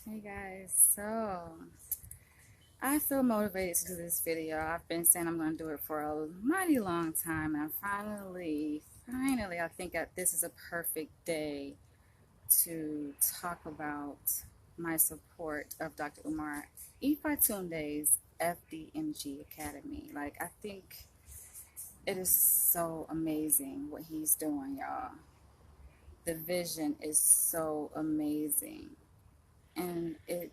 Hey guys, so I feel motivated to do this video. I've been saying I'm going to do it for a mighty long time, and finally, I think that this is a perfect day to talk about my support of Dr. Umar Ifatunde's FDMG Academy. Like, I think it is so amazing what he's doing, y'all. The vision is so amazing, and it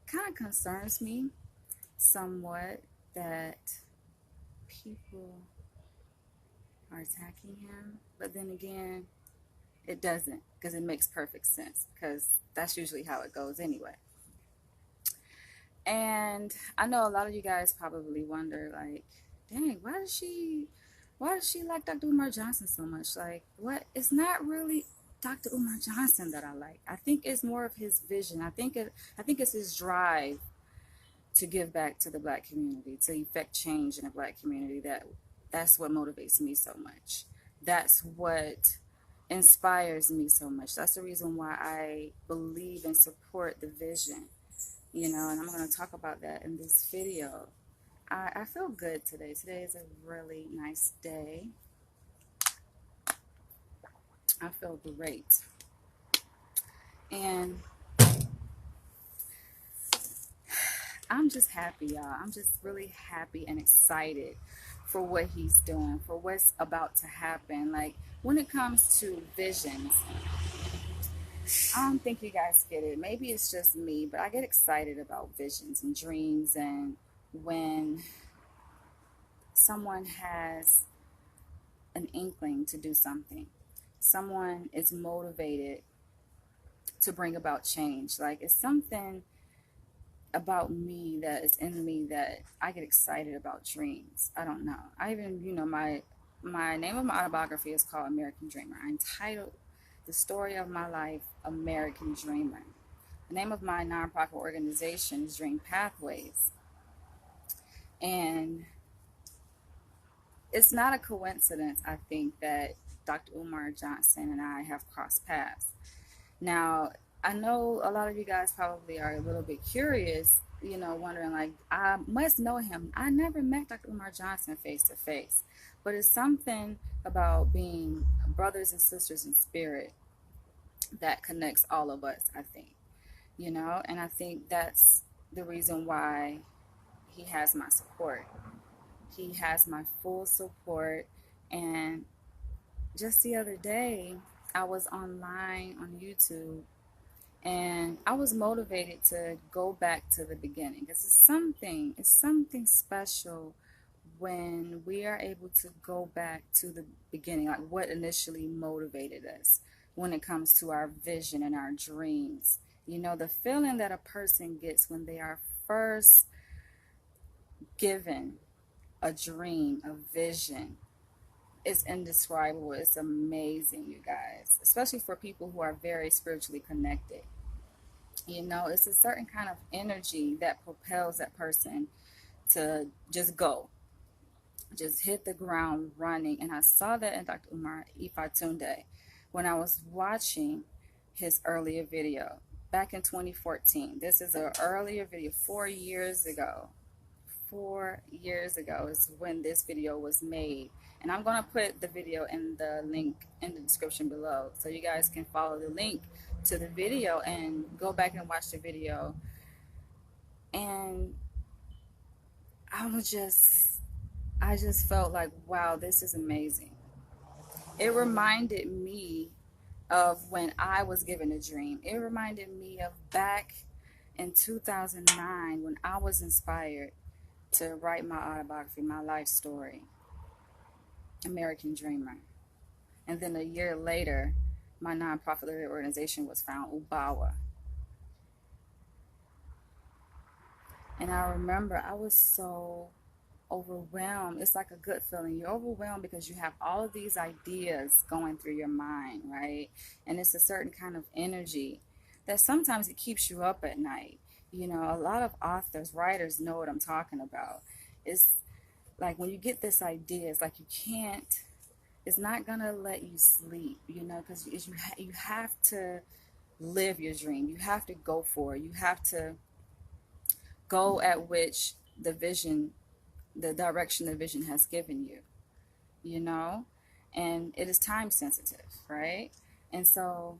kind of concerns me somewhat that people are attacking him, but then again, it doesn't, because it makes perfect sense, because that's usually how it goes anyway. And I know a lot of you guys probably wonder, like, dang, why does she like Dr. Umar Johnson so much? Like, what? It's not really Dr. Umar Johnson that I like. I think it's more of his vision. I think it's his drive to give back to the Black community, to effect change in the Black community. That's what motivates me so much. That's what inspires me so much. That's the reason why I believe and support the vision, and I'm going to talk about that in this video. I feel good today. Today is a really nice day. I feel great. And I'm just happy, y'all. I'm just really happy and excited for what he's doing, for what's about to happen. Like, when it comes to visions, I don't think you guys get it. Maybe it's just me, but I get excited about visions and dreams, and when someone has an inkling to do something, someone is motivated to bring about change. Like, it's something about me that is in me that I get excited about dreams. I don't know. I even, my name of my autobiography is called American Dreamer. I entitled the story of my life, American Dreamer. The name of my nonprofit organization is Dream Pathways. And it's not a coincidence, I think, that Dr. Umar Johnson and I have crossed paths. Now, I know a lot of you guys probably are a little bit curious, wondering, like, I must know him. I never met Dr. Umar Johnson face to face, but it's something about being brothers and sisters in spirit that connects all of us, I think, and I think that's the reason why he has my support. He has my full support. And just the other day, I was online on YouTube, and I was motivated to go back to the beginning, because it's something special when we are able to go back to the beginning, like what initially motivated us when it comes to our vision and our dreams. The feeling that a person gets when they are first given a dream, a vision, it's indescribable. It's amazing, you guys, especially for people who are very spiritually connected. It's a certain kind of energy that propels that person to just go, just hit the ground running. And I saw that in Dr. Umar Ifatunde when I was watching his earlier video back in 2014. This is an earlier video, 4 years ago. 4 years ago is when this video was made, and I'm going to put the video in the link in the description below, so you guys can follow the link to the video and go back and watch the video. And I just felt like, wow, this is amazing. It reminded me of when I was given a dream. It reminded me of back in 2009 when I was inspired to write my autobiography, my life story, American Dreamer. And then a year later, my nonprofit organization was found, UBAWA. And I remember I was so overwhelmed. It's like a good feeling. You're overwhelmed because you have all of these ideas going through your mind, right? And it's a certain kind of energy that sometimes it keeps you up at night. A lot of authors, writers know what I'm talking about. It's like when you get this idea, it's like it's not gonna let you sleep, because you have to live your dream. You have to go for it. You have to go at which the vision, the direction the vision has given you, you know? And it is time sensitive, right? And so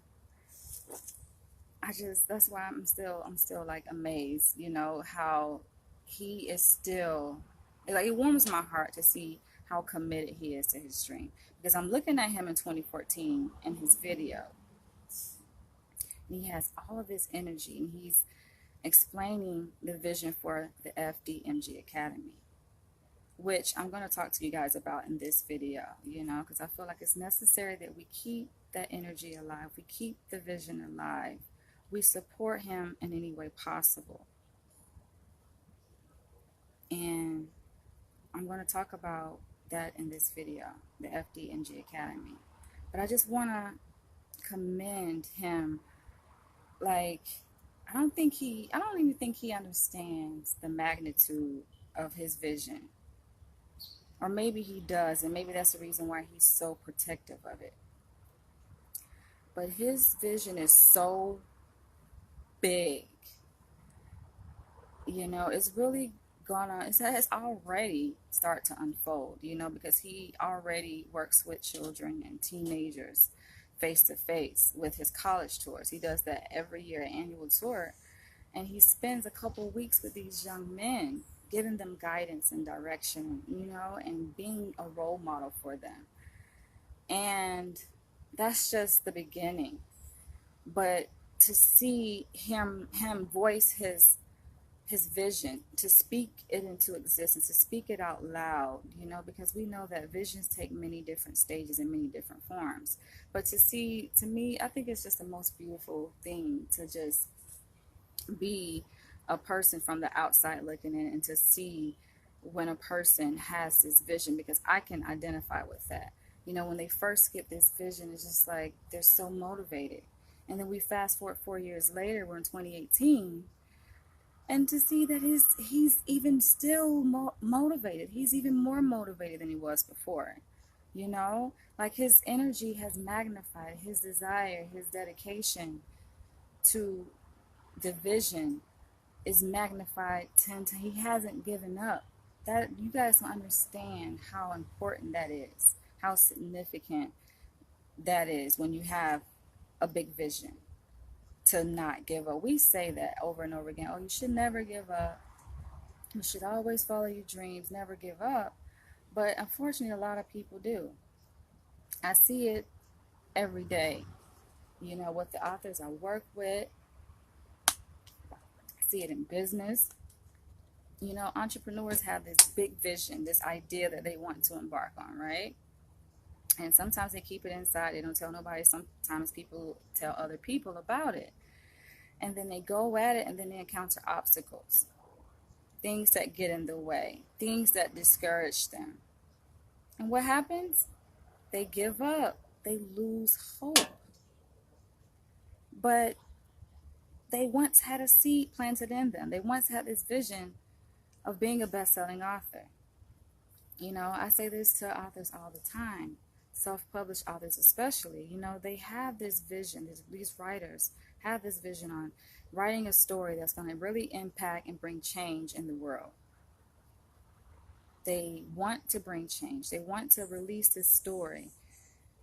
that's why I'm still like amazed, how he is still, like, it warms my heart to see how committed he is to his dream. Because I'm looking at him in 2014 in his video, and he has all of this energy, and he's explaining the vision for the FDMG Academy, which I'm going to talk to you guys about in this video, because I feel like it's necessary that we keep that energy alive, we keep the vision alive, we support him in any way possible. And I'm going to talk about that in this video, the FDMG Academy. But I just want to commend him. Like, I don't even think he understands the magnitude of his vision. Or maybe he does, and maybe that's the reason why he's so protective of it. But his vision is so big. It's really it has already start to unfold, because he already works with children and teenagers face to face with his college tours. He does that every year, an annual tour, and he spends a couple of weeks with these young men, giving them guidance and direction, and being a role model for them. And that's just the beginning. But to see him voice his vision, to speak it into existence, to speak it out loud, because we know that visions take many different stages and many different forms. But to me, I think it's just the most beautiful thing to just be a person from the outside looking in, and to see when a person has this vision, because I can identify with that. When they first get this vision, it's just like they're so motivated. And then we fast forward 4 years later, we're in 2018, and to see that he's even still motivated. He's even more motivated than he was before. Like, his energy has magnified, his desire, his dedication to the vision is magnified 10 times. He hasn't given up. That, you guys don't understand how important that is, how significant that is when you have a big vision, to not give up. We say that over and over again. Oh, you should never give up. You should always follow your dreams, never give up. But unfortunately, a lot of people do. I see it every day. With the authors I work with, I see it in business. Entrepreneurs have this big vision, this idea that they want to embark on, right? And sometimes they keep it inside. They don't tell nobody. Sometimes people tell other people about it. And then they go at it, and then they encounter obstacles, things that get in the way, things that discourage them. And what happens? They give up. They lose hope. But they once had a seed planted in them. They once had this vision of being a best-selling author. I say this to authors all the time, self-published authors especially. They have this vision. These writers have this vision on writing a story that's going to really impact and bring change in the world. They want to bring change. They want to release this story,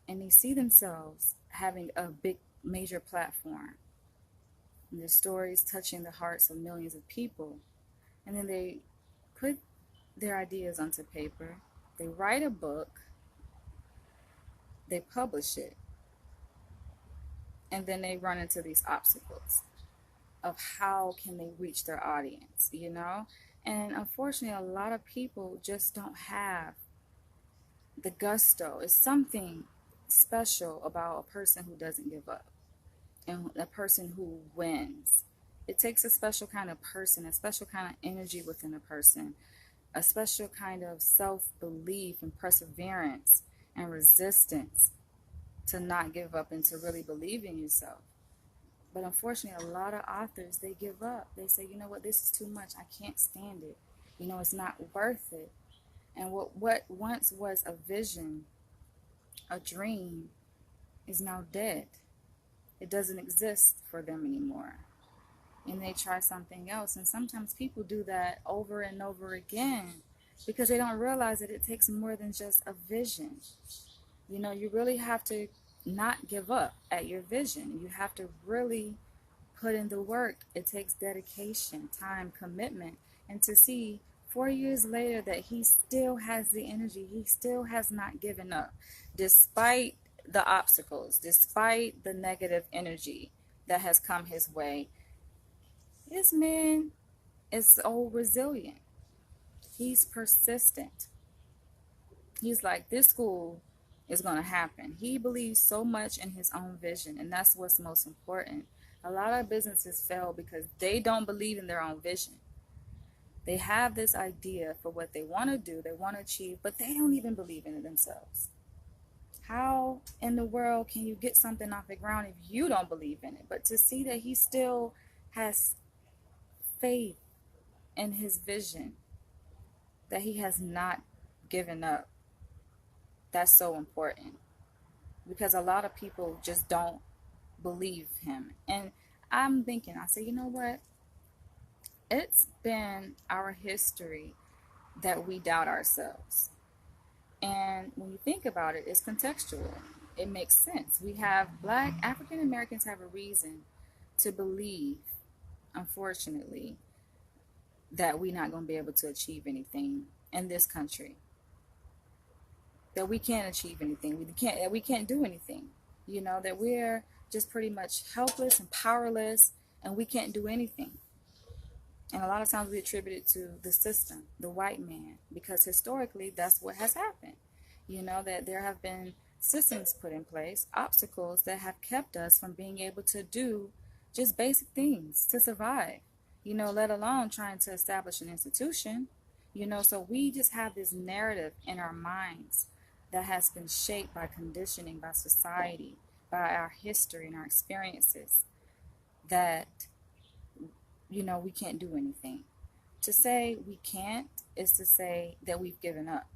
and they see themselves having a big, major platform, and their stories touching the hearts of millions of people. And then they put their ideas onto paper. They write a book. They publish it. And then they run into these obstacles of how can they reach their audience, And unfortunately, a lot of people just don't have the gusto. It's something special about a person who doesn't give up, and a person who wins. It takes a special kind of person, a special kind of energy within a person, a special kind of self-belief and perseverance and resistance to not give up and to really believe in yourself. But unfortunately, a lot of authors, they give up. They say, you know what, this is too much. I can't stand it. It's not worth it. And what once was a vision, a dream, is now dead. It doesn't exist for them anymore. And they try something else. And sometimes people do that over and over again because they don't realize that it takes more than just a vision. You know, you really have to not give up at your vision. You have to really put in the work. It takes dedication, time, commitment. And to see 4 years later that he still has the energy, he still has not given up, despite the obstacles, despite the negative energy that has come his way. This man is so resilient. He's persistent. He's like, this school is going to happen. He believes so much in his own vision, and that's what's most important. A lot of businesses fail because they don't believe in their own vision. They have this idea for what they want to do, they want to achieve, but they don't even believe in it themselves. How in the world can you get something off the ground if you don't believe in it? But to see that he still has faith in his vision, that he has not given up, that's so important, because a lot of people just don't believe him. And I'm thinking, I say, you know what? It's been our history that we doubt ourselves. And when you think about it, it's contextual. It makes sense. We have Black African Americans have a reason to believe, unfortunately, that we're not going to be able to achieve anything in this country. That we can't achieve anything. We can't do anything. You know, that we're just pretty much helpless and powerless, and we can't do anything. And a lot of times we attribute it to the system, the white man, because historically that's what has happened. You know, that there have been systems put in place, obstacles that have kept us from being able to do just basic things to survive, you know, let alone trying to establish an institution. You know, so we just have this narrative in our minds that has been shaped by conditioning, by society, by our history and our experiences, that, you know, we can't do anything. To say we can't is to say that we've given up.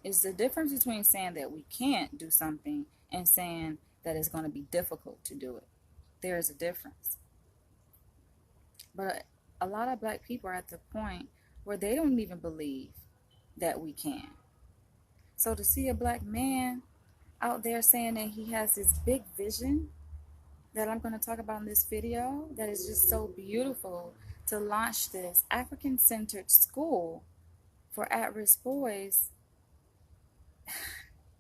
It's the difference between saying that we can't do something and saying that it's going to be difficult to do it. There is a difference. But a lot of Black people are at the point where they don't even believe that we can. So to see a Black man out there saying that he has this big vision that I'm going to talk about in this video, that is just so beautiful, to launch this African-centered school for at-risk boys,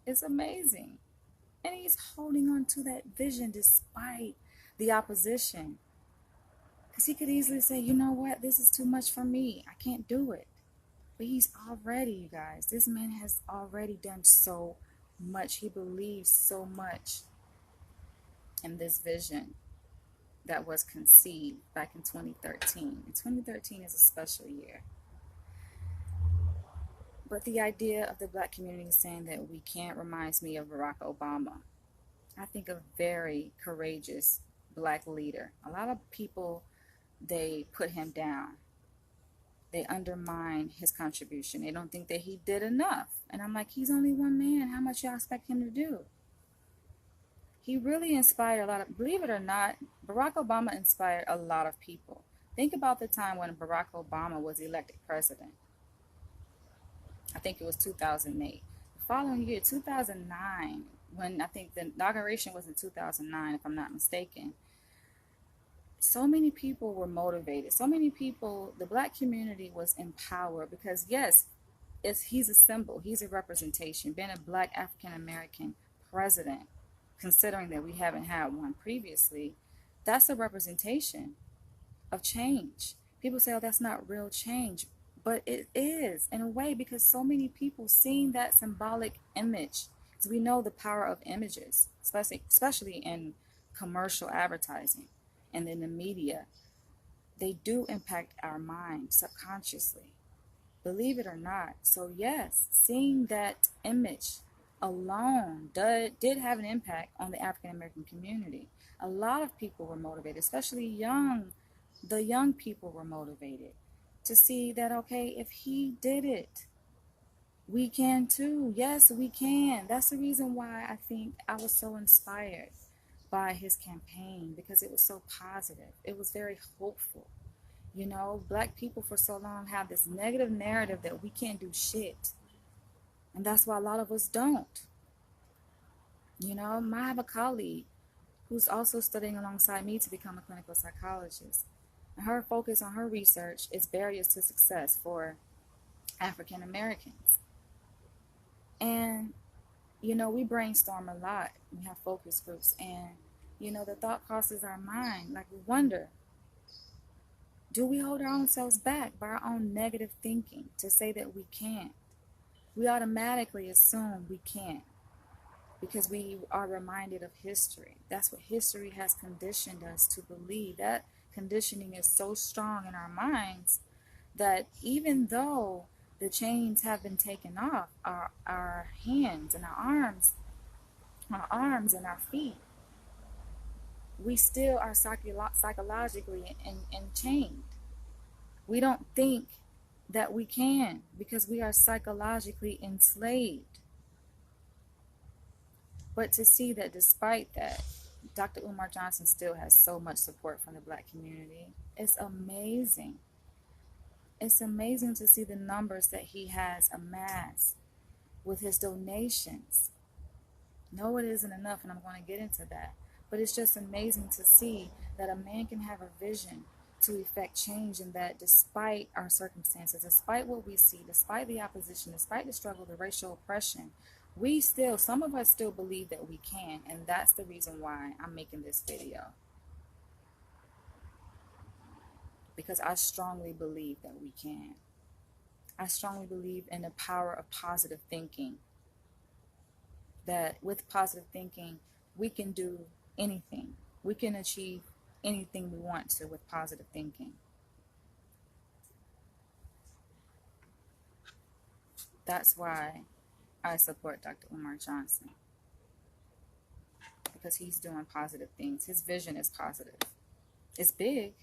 it's amazing. And he's holding on to that vision despite the opposition. Because he could easily say, you know what, this is too much for me. I can't do it. But he's already, you guys, this man has already done so much. He believes so much in this vision that was conceived back in 2013. And 2013 is a special year. But the idea of the Black community saying that we can't reminds me of Barack Obama. I think a very courageous Black leader. A lot of people, they put him down. They undermine his contribution. They don't think that he did enough. And I'm like, he's only one man. How much y'all expect him to do? He really inspired a lot of, believe it or not, Barack Obama inspired a lot of people. Think about the time when Barack Obama was elected president. I think it was 2008. The following year, 2009, when I think the inauguration was in 2009, if I'm not mistaken, so many people were motivated. So many people, the Black community was empowered because, yes, he's a symbol. He's a representation. Being a Black African-American president, considering that we haven't had one previously, that's a representation of change. People say, oh, that's not real change. But it is, in a way, because so many people seeing that symbolic image. Because we know the power of images, especially in commercial advertising and in the media. They do impact our mind subconsciously, believe it or not. So yes, seeing that image alone did have an impact on the African American community. A lot of people were motivated, especially the young people were motivated to see that, okay, if he did it, we can too. Yes, we can. That's the reason why I think I was so inspired by his campaign because it was so positive. It was very hopeful. You know, black people for so long have this negative narrative that we can't do shit. And that's why a lot of us don't. You know, I have a colleague who's also studying alongside me to become a clinical psychologist. And her focus on her research is barriers to success for African Americans. And, you know, we brainstorm a lot. We have focus groups. And, you know, the thought crosses our mind. Like, we wonder, do we hold our own selves back by our own negative thinking to say that we can't? We automatically assume we can't because we are reminded of history. That's what history has conditioned us to believe. That conditioning is so strong in our minds that even though the chains have been taken off our hands and our arms and our feet, we still are psychologically enchained. We don't think that we can because we are psychologically enslaved. But to see that despite that, Dr. Umar Johnson still has so much support from the black community, it's amazing. It's amazing to see the numbers that he has amassed with his donations. No, it isn't enough, and I'm going to get into that. But it's just amazing to see that a man can have a vision to effect change, and that despite our circumstances, despite what we see, despite the opposition, despite the struggle, the racial oppression, some of us still believe that we can, and that's the reason why I'm making this video. Because I strongly believe that we can. I strongly believe in the power of positive thinking. That with positive thinking, we can do anything. We can achieve anything we want to with positive thinking. That's why I support Dr. Umar Johnson. Because he's doing positive things. His vision is positive. It's big.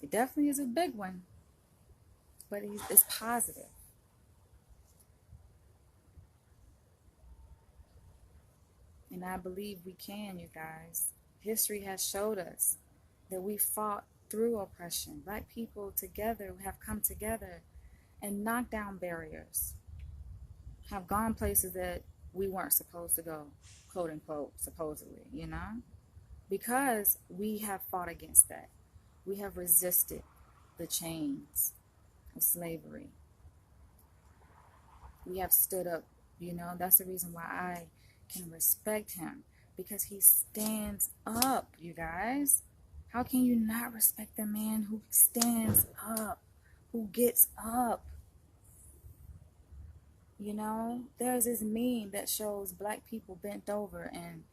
It definitely is a big one. But it's positive. And I believe we can, you guys. History has showed us that we fought through oppression. Black people together have come together and knocked down barriers. Have gone places that we weren't supposed to go, quote unquote, supposedly, you know? Because we have fought against that. We have resisted the chains of slavery. We have stood up, you know? That's the reason why I can respect him. Because he stands up, you guys. How can you not respect the man who stands up, who gets up? You know, there's this meme that shows black people bent over and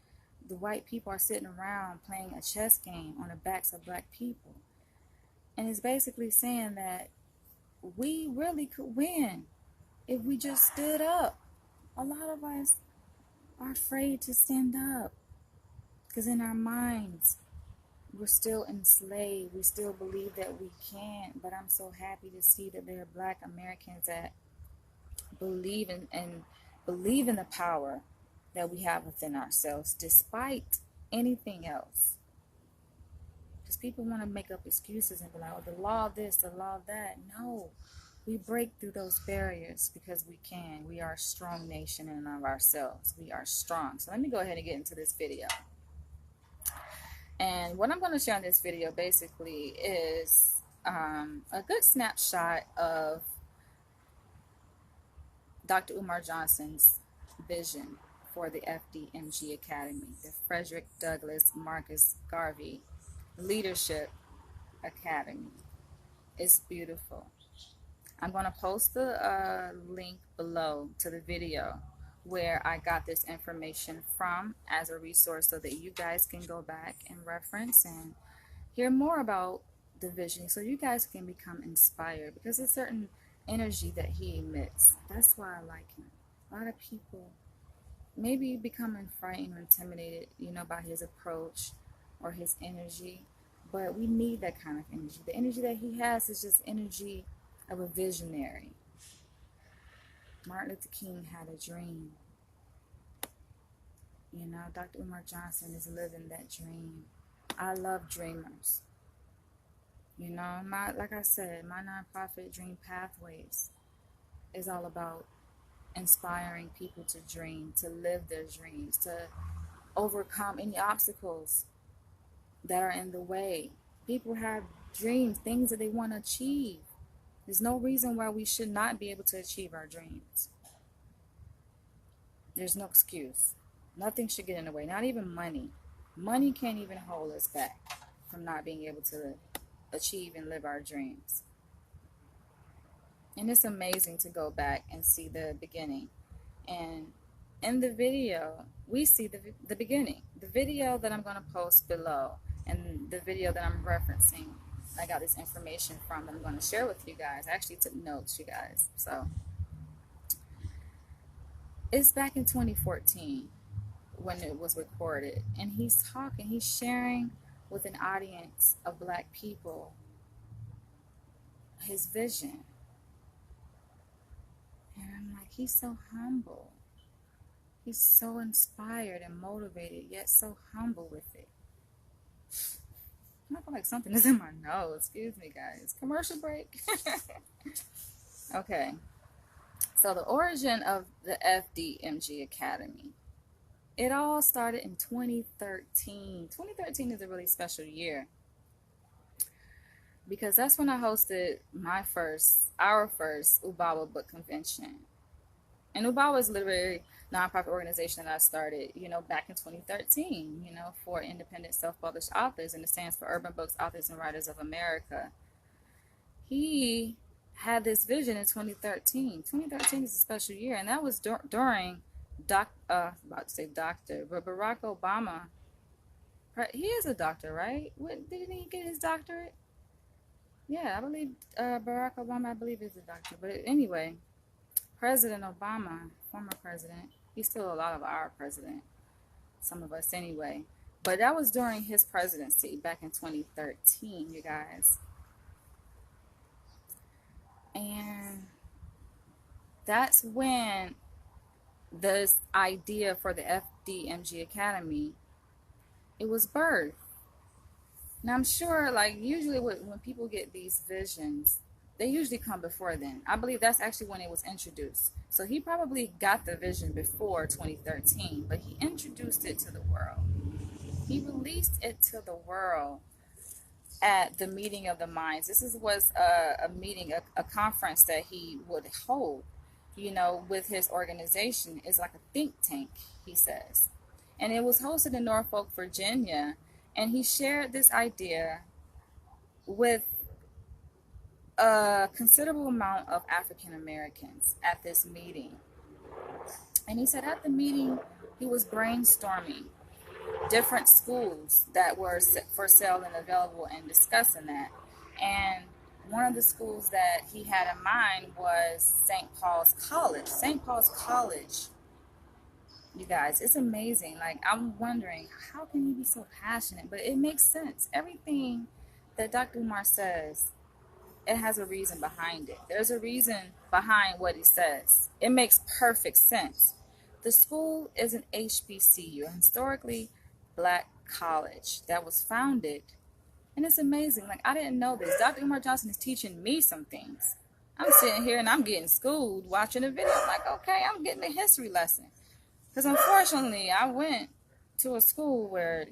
the white people are sitting around playing a chess game on the backs of black people. And it's basically saying that we really could win if we just stood up. A lot of us are afraid to stand up because in our minds, we're still enslaved. We still believe that we can't. But I'm so happy to see that there are black Americans that believe in the power that we have within ourselves despite anything else. Because people want to make up excuses and be like, oh, the law of this, the law of that. No, we break through those barriers because we can. We are a strong nation in and of ourselves. We are strong. So let me go ahead and get into this video. And what I'm going to share in this video basically is a good snapshot of Dr. Umar Johnson's vision for the FDMG Academy, the Frederick Douglass Marcus Garvey Leadership Academy. It's beautiful. I'm going to post the link below to the video where I got this information from as a resource so that you guys can go back and reference and hear more about the vision so you guys can become inspired, because there's a certain energy that he emits. That's why I like him. A lot of people maybe becoming frightened or intimidated, you know, by his approach or his energy, but we need that kind of energy. The energy that he has is just energy of a visionary. Martin Luther King had a dream. You know, Dr. Umar Johnson is living that dream. I love dreamers. You know, like I said, my nonprofit Dream Pathways is all about inspiring people to dream, to live their dreams, to overcome any obstacles that are in the way. People have dreams, things that they want to achieve. There's no reason why we should not be able to achieve our dreams. There's no excuse. Nothing should get in the way, not even money. Money can't even hold us back from not being able to achieve and live our dreams. And it's amazing to go back and see the beginning. And in the video, we see the beginning. The video that I'm going to post below and the video that I'm referencing, I got this information from that I'm going to share with you guys. I actually took notes, you guys. So it's back in 2014 when it was recorded. And he's talking, he's sharing with an audience of Black people his vision. And I'm like, he's so humble. He's so inspired and motivated, yet so humble with it. I feel like something is in my nose. Excuse me, guys. Commercial break. Okay. So the origin of the FDMG Academy. It all started in 2013. 2013 is a really special year because that's when I hosted our first Ubawa book convention. And Ubawa is literally a nonprofit organization that I started, back in 2013, for independent self-published authors, and it stands for Urban Books Authors and Writers of America. He had this vision in 2013. 2013 is a special year, and that was during Barack Obama. He is a doctor, right? Didn't he get his doctorate? Yeah, I believe Barack Obama, is a doctor. But anyway, President Obama, former president, he's still a lot of our president, some of us anyway. But that was during his presidency back in 2013, you guys. And that's when this idea for the FDMG Academy, it was birthed. Now I'm sure, usually when people get these visions, they usually come before then. I believe that's actually when it was introduced. So he probably got the vision before 2013, but he introduced it to the world. He released it to the world at the Meeting of the Minds. This was a meeting, a conference that he would hold, with his organization. Is like a think tank, he says. And it was hosted in Norfolk, Virginia. And he shared this idea with a considerable amount of African Americans at this meeting. And he said at the meeting, he was brainstorming different schools that were for sale and available and discussing that. And one of the schools that he had in mind was St. Paul's College. St. Paul's College, you guys, it's amazing. I'm wondering, how can he be so passionate? But it makes sense. Everything that Dr. Umar says, it has a reason behind it. There's a reason behind what he says. It makes perfect sense. The school is an HBCU, a historically Black college that was founded. And it's amazing. I didn't know this. Dr. Umar Johnson is teaching me some things. I'm sitting here and I'm getting schooled watching a video. I'm like, okay, I'm getting a history lesson. Because unfortunately, I went to a school where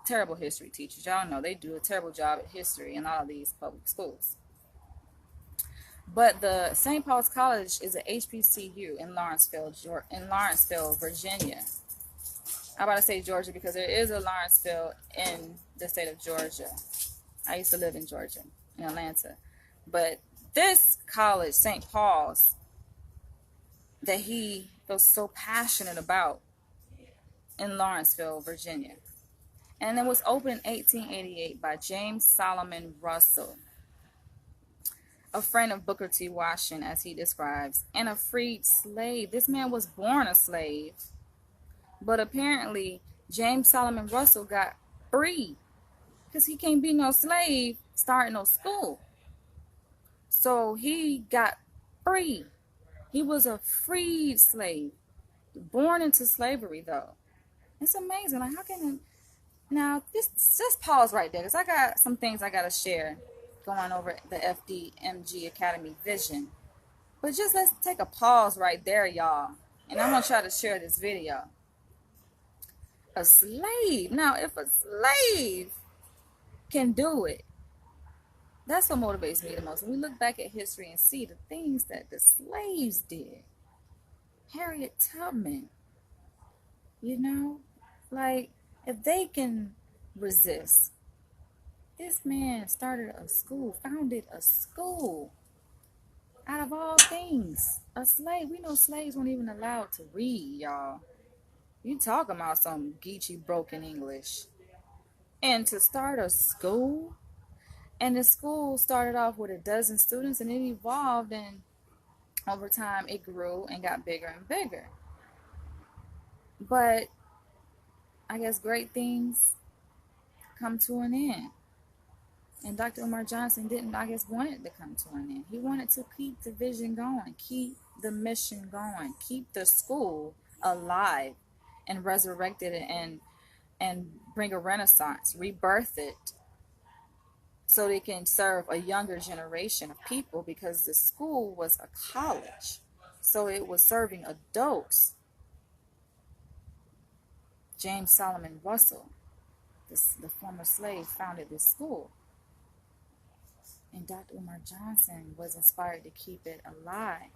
terrible history teachers, y'all know they do a terrible job at history in all of these public schools. But the St. Paul's College is a HBCU in Lawrenceville, Virginia. I'm about to say Georgia because there is a Lawrenceville in the state of Georgia. I used to live in Georgia, in Atlanta. But this college, St. Paul's, that he feels so passionate about in Lawrenceville, Virginia. And it was opened in 1888 by James Solomon Russell, a friend of Booker T. Washington, as he describes, and a freed slave. This man was born a slave, but apparently James Solomon Russell got free because he can't be no slave starting no school. So he got free. He was a freed slave. born into slavery, though. It's amazing. Like, how can it, now just pause right there, because I got some things I gotta share going over the FDMG Academy vision. But just let's take a pause right there, y'all. And I'm gonna try to share this video. A slave. Now, if a slave can do it, that's what motivates me the most. When we look back at history and see the things that the slaves did. Harriet Tubman, you know, like, if they can resist, this man started a school, founded a school. Out of all things, a slave. We know slaves weren't even allowed to read, y'all. You talking about some geechee broken English. And to start a school, and the school started off with a dozen students, and it evolved, and over time it grew and got bigger and bigger. But I guess great things come to an end. And Dr. Umar Johnson didn't, I guess, want it to come to an end. He wanted to keep the vision going, keep the mission going, keep the school alive and resurrect it, and bring a renaissance, rebirth it, so they can serve a younger generation of people, because the school was a college. So it was serving adults. James Solomon Russell, the former slave, founded this school. And Dr. Umar Johnson was inspired to keep it alive.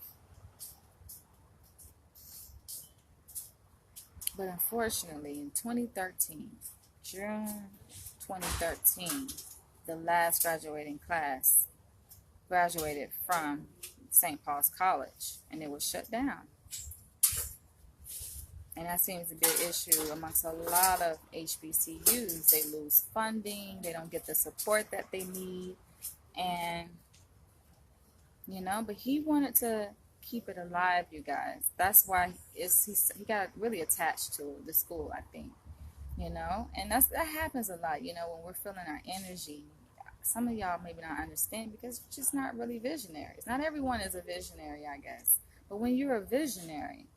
But unfortunately, in 2013, June 2013, the last graduating class graduated from St. Paul's College, and it was shut down. And that seems to be an issue amongst a lot of HBCUs. They lose funding, they don't get the support that they need. And, you know, but he wanted to keep it alive, you guys. That's why he got really attached to the school, I think, you know. And that happens a lot, you know, when we're feeling our energy. Some of y'all maybe not understand, because you're just not really visionaries. Not everyone is a visionary, I guess. But when you're a visionary,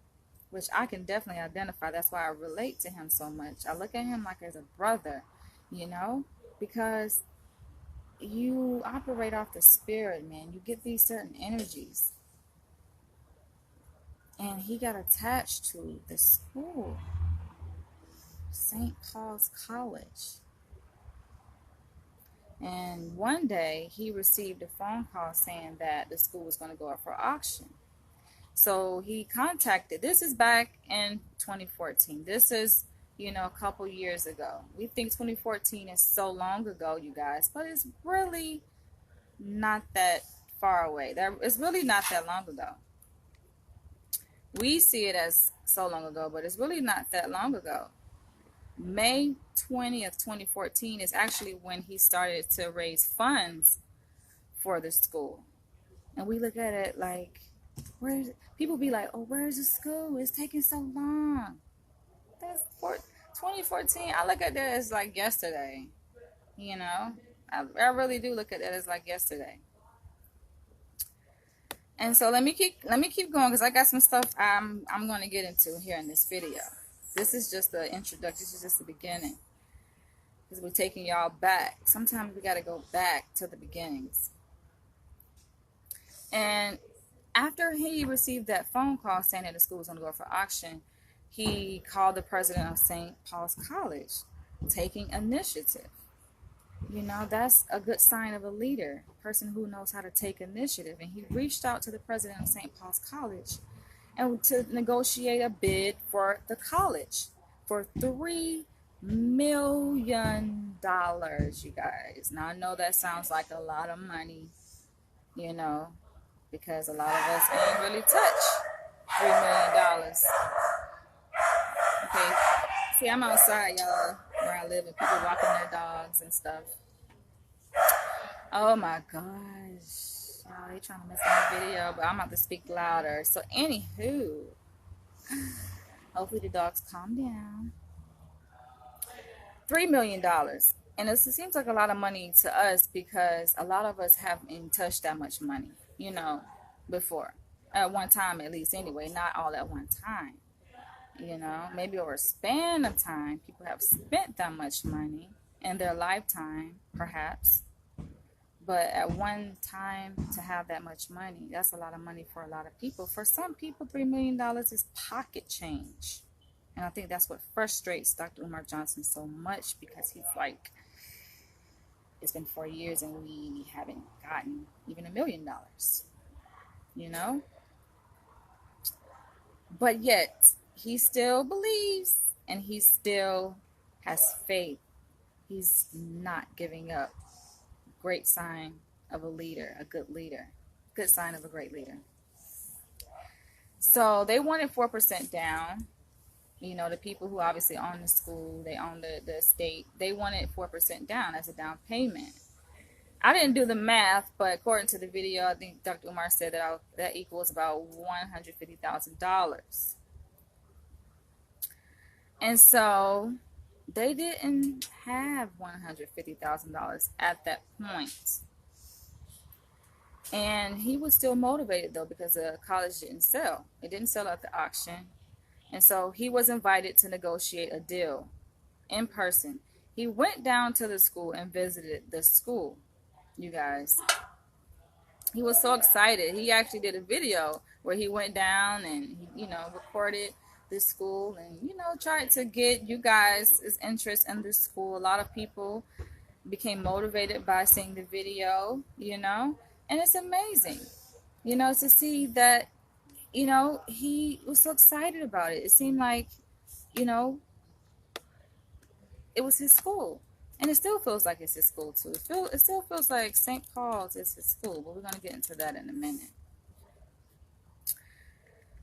which I can definitely identify, that's why I relate to him so much. I look at him like as a brother, you know, because you operate off the spirit, man. You get these certain energies. And he got attached to the school, St. Paul's College. And one day he received a phone call saying that the school was going to go up for auction. So he contacted, this is back in 2014. This is, you know, a couple years ago. We think 2014 is so long ago, you guys, but it's really not that far away. It's really not that long ago. We see it as so long ago, but it's really not that long ago. May 20th, 2014 is actually when he started to raise funds for the school. And we look at it like, people be like, oh, where's the school? It's taking so long. That's 2014. I look at that as like yesterday. You know, I really do look at that as like yesterday. And so let me keep going, because I got some stuff I'm going to get into here in this video. This is just the introduction. This is just the beginning, because we're taking y'all back. Sometimes we got to go back to the beginnings. And after he received that phone call saying that the school was going to go for auction, he called the president of St. Paul's College, taking initiative. You know, that's a good sign of a leader, a person who knows how to take initiative. And he reached out to the president of St. Paul's College and to negotiate a bid for the college for $3 million, you guys. Now, I know that sounds like a lot of money, you know, because a lot of us ain't really touch $3 million. Okay, see, I'm outside, y'all, where I live, and people walking their dogs and stuff. Oh my gosh, y'all, they trying to mess up my video, but I'm about to speak louder. So anywho, hopefully the dogs calm down. $3 million. And it seems like a lot of money to us, because a lot of us haven't touched that much money, you know, before. At one time, at least, anyway, not all at one time. You know, maybe over a span of time, people have spent that much money in their lifetime, perhaps. But at one time, to have that much money, that's a lot of money for a lot of people. For some people, $3 million is pocket change. And I think that's what frustrates Dr. Umar Johnson so much, because he's like, it's been 4 years and we haven't gotten even $1 million, you know? But yet, he still believes and he still has faith. He's not giving up. Great sign of a leader, a good leader. Good sign of a great leader. So they wanted 4% down. You know, the people who obviously own the school, they own the estate, they wanted 4% down as a down payment. I didn't do the math, but according to the video, I think Dr. Umar said that that equals about $150,000. And so they didn't have $150,000 at that point. And he was still motivated, though, because the college didn't sell. It didn't sell at the auction. And so he was invited to negotiate a deal in person. He went down to the school and visited the school, you guys. He was so excited. He actually did a video where he went down and he, recorded this school and, tried to get you guys' interest in this school. A lot of people became motivated by seeing the video, and it's amazing, to see that, he was so excited about it. It seemed like, it was his school. And it still feels like it's his school, too. It still feels like St. Paul's is his school, but we're going to get into that in a minute.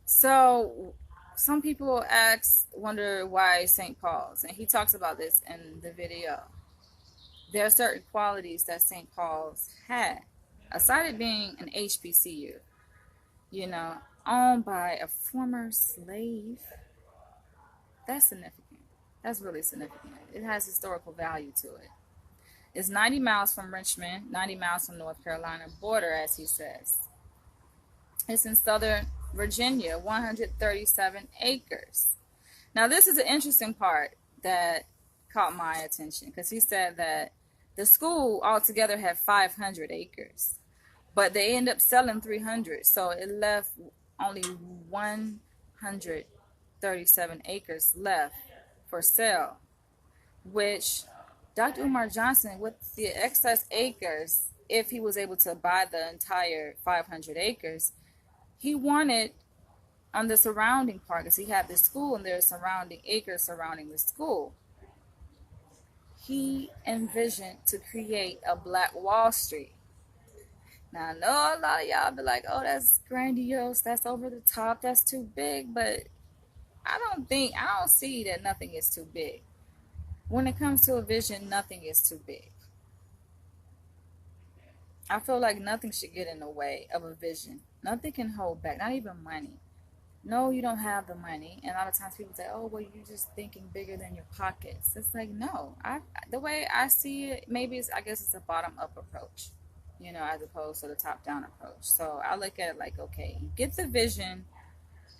So, some people wonder why St. Paul's, and he talks about this in the video. There are certain qualities that St. Paul's had, aside of being an HBCU, owned by a former slave. That's significant. That's really significant. It has historical value to it. It's 90 miles from Richmond, 90 miles from North Carolina border, as he says. It's in Southern Virginia, 137 acres. Now, this is an interesting part that caught my attention, because he said that the school altogether had 500 acres, but they ended up selling 300, so it left only 137 acres left for sale, which Dr. Umar Johnson, with the excess acres, if he was able to buy the entire 500 acres, he wanted on the surrounding part, because he had the school and there's surrounding acres surrounding the school. He envisioned to create a Black Wall Street. Now, I know a lot of y'all be like, oh, that's grandiose, that's over the top, that's too big, but I don't see that nothing is too big. When it comes to a vision, nothing is too big. I feel like nothing should get in the way of a vision. Nothing can hold back, not even money. No, you don't have the money. And a lot of times people say, oh, well, you're just thinking bigger than your pockets. It's like, no. The way I see it, I guess it's a bottom-up approach, as opposed to the top-down approach. So I look at it like, okay, get the vision,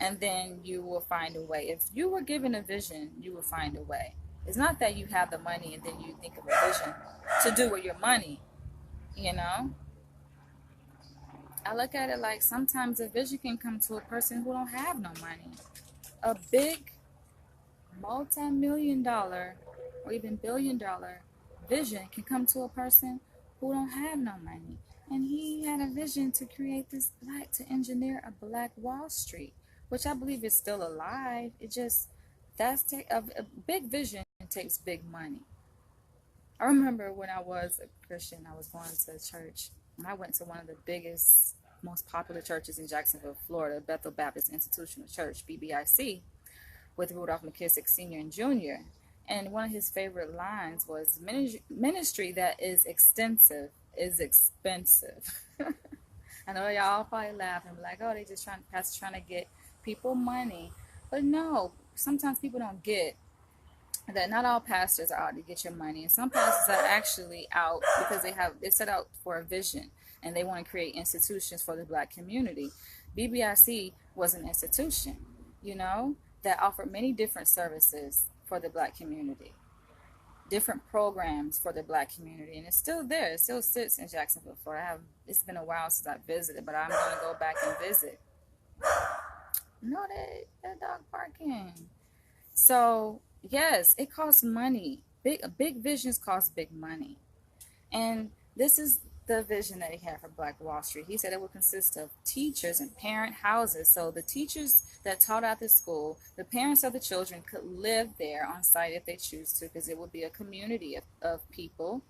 and then you will find a way. If you were given a vision, you will find a way. It's not that you have the money and then you think of a vision to do with your money, I look at it like sometimes a vision can come to a person who don't have no money. A big multi-million-dollar or even billion-dollar vision can come to a person who don't have no money. And he had a vision to create to engineer a Black Wall Street, which I believe is still alive. A big vision takes big money. I remember when I was a Christian, I was going to church, and I went to one of the biggest, most popular churches in Jacksonville, Florida, Bethel Baptist Institutional Church, BBIC, with Rudolph McKissick Sr. and Jr. And one of his favorite lines was, ministry that is extensive is expensive. I know y'all probably laugh and be like, oh, pastor's trying to get people money. But no, sometimes people don't get that not all pastors are out to get your money. And some pastors are actually out because they set out for a vision and they want to create institutions for the Black community. BBIC was an institution, that offered many different services for the Black community, different programs for the Black community, and it's still there. It still sits in Jacksonville, Florida. It's been a while since I visited, but I'm going to go back and visit. No, that dog barking. So yes, it costs money. Big visions cost big money, and this is the vision that he had for Black Wall Street. He said it would consist of teachers and parent houses. So the teachers that taught at the school, the parents of the children could live there on site if they choose to, because it would be a community of people.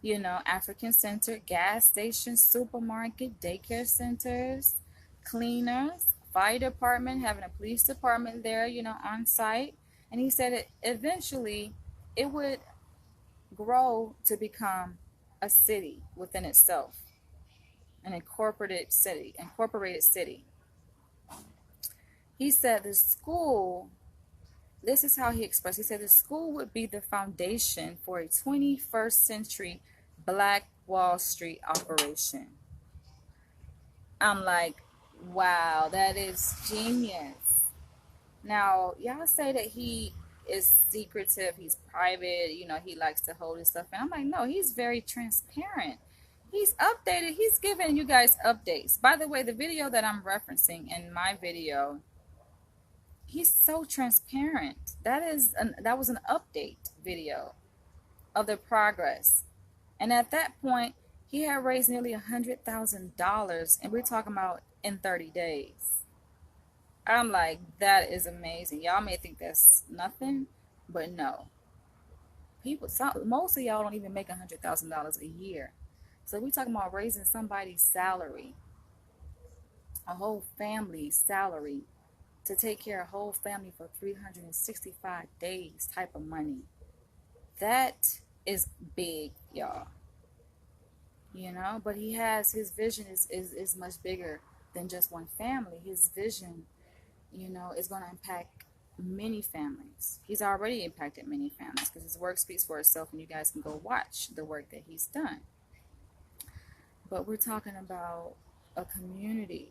You know, African center, gas stations, supermarket, daycare centers, cleaners, fire department, having a police department there, you know, on site. And he said eventually it would grow to become a city within itself, an incorporated city. He said the school, this is how he expressed, he said the school would be the foundation for a 21st century Black Wall Street operation. I'm like, wow, that is genius. Now, y'all say that he is secretive, he's private, you know, he likes to hold his stuff. And I'm like, no, he's very transparent. He's updated, he's giving you guys updates. By the way, the video that I'm referencing in my video, he's so transparent. That was an update video of the progress. And at that point, he had raised nearly $100,000, and we're talking about in 30 days. I'm like, that is amazing. Y'all may think that's nothing, but no. Most of y'all don't even make $100,000 a year. So we're talking about raising somebody's salary, a whole family's salary, to take care of a whole family for 365 days type of money. That is big, y'all. You know, but he has, his vision is much bigger than just one family. His vision, you know, is going to impact many families. He's already impacted many families because his work speaks for itself, and you guys can go watch the work that he's done. But we're talking about a community,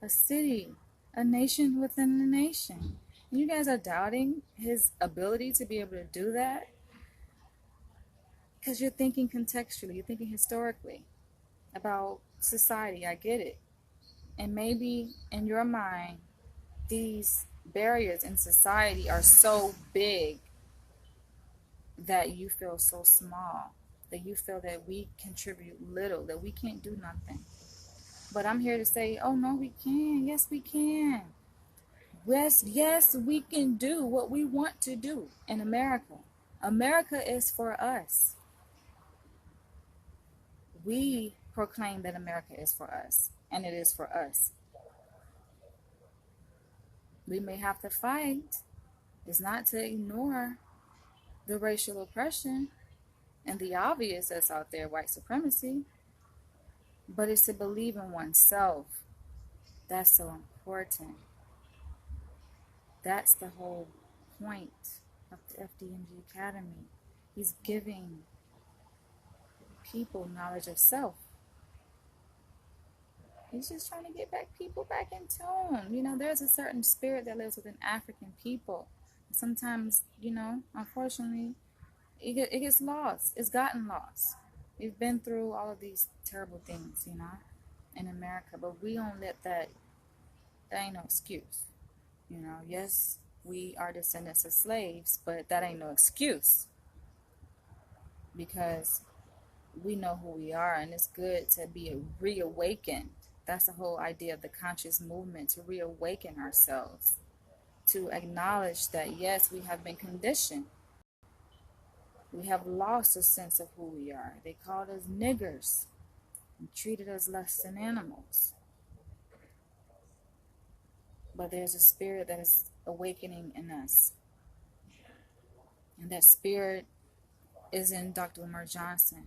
a city, a nation within a nation. And you guys are doubting his ability to be able to do that because you're thinking contextually, you're thinking historically about society. I get it. And maybe in your mind, these barriers in society are so big that you feel so small, that you feel that we contribute little, that we can't do nothing. But I'm here to say, oh no, we can. Yes, we can. Yes, we can do what we want to do in America. America is for us. We proclaim that America is for us, and it is for us. We may have to fight. It's not to ignore the racial oppression and the obvious that's out there, white supremacy, but it's to believe in oneself. That's so important. That's the whole point of the FDMG Academy. He's giving people knowledge of self. He's just trying to get people back in tune. You know, there's a certain spirit that lives within African people. Sometimes, you know, unfortunately, it gets lost. It's gotten lost. We've been through all of these terrible things, you know, in America, but we don't let that ain't no excuse. You know, yes, we are descendants of slaves, but that ain't no excuse, because we know who we are, and it's good to be reawakened. That's the whole idea of the conscious movement, to reawaken ourselves, to acknowledge that yes, we have been conditioned. We have lost a sense of who we are. They called us niggers and treated us less than animals. But there's a spirit that is awakening in us. And that spirit is in Dr. Umar Johnson.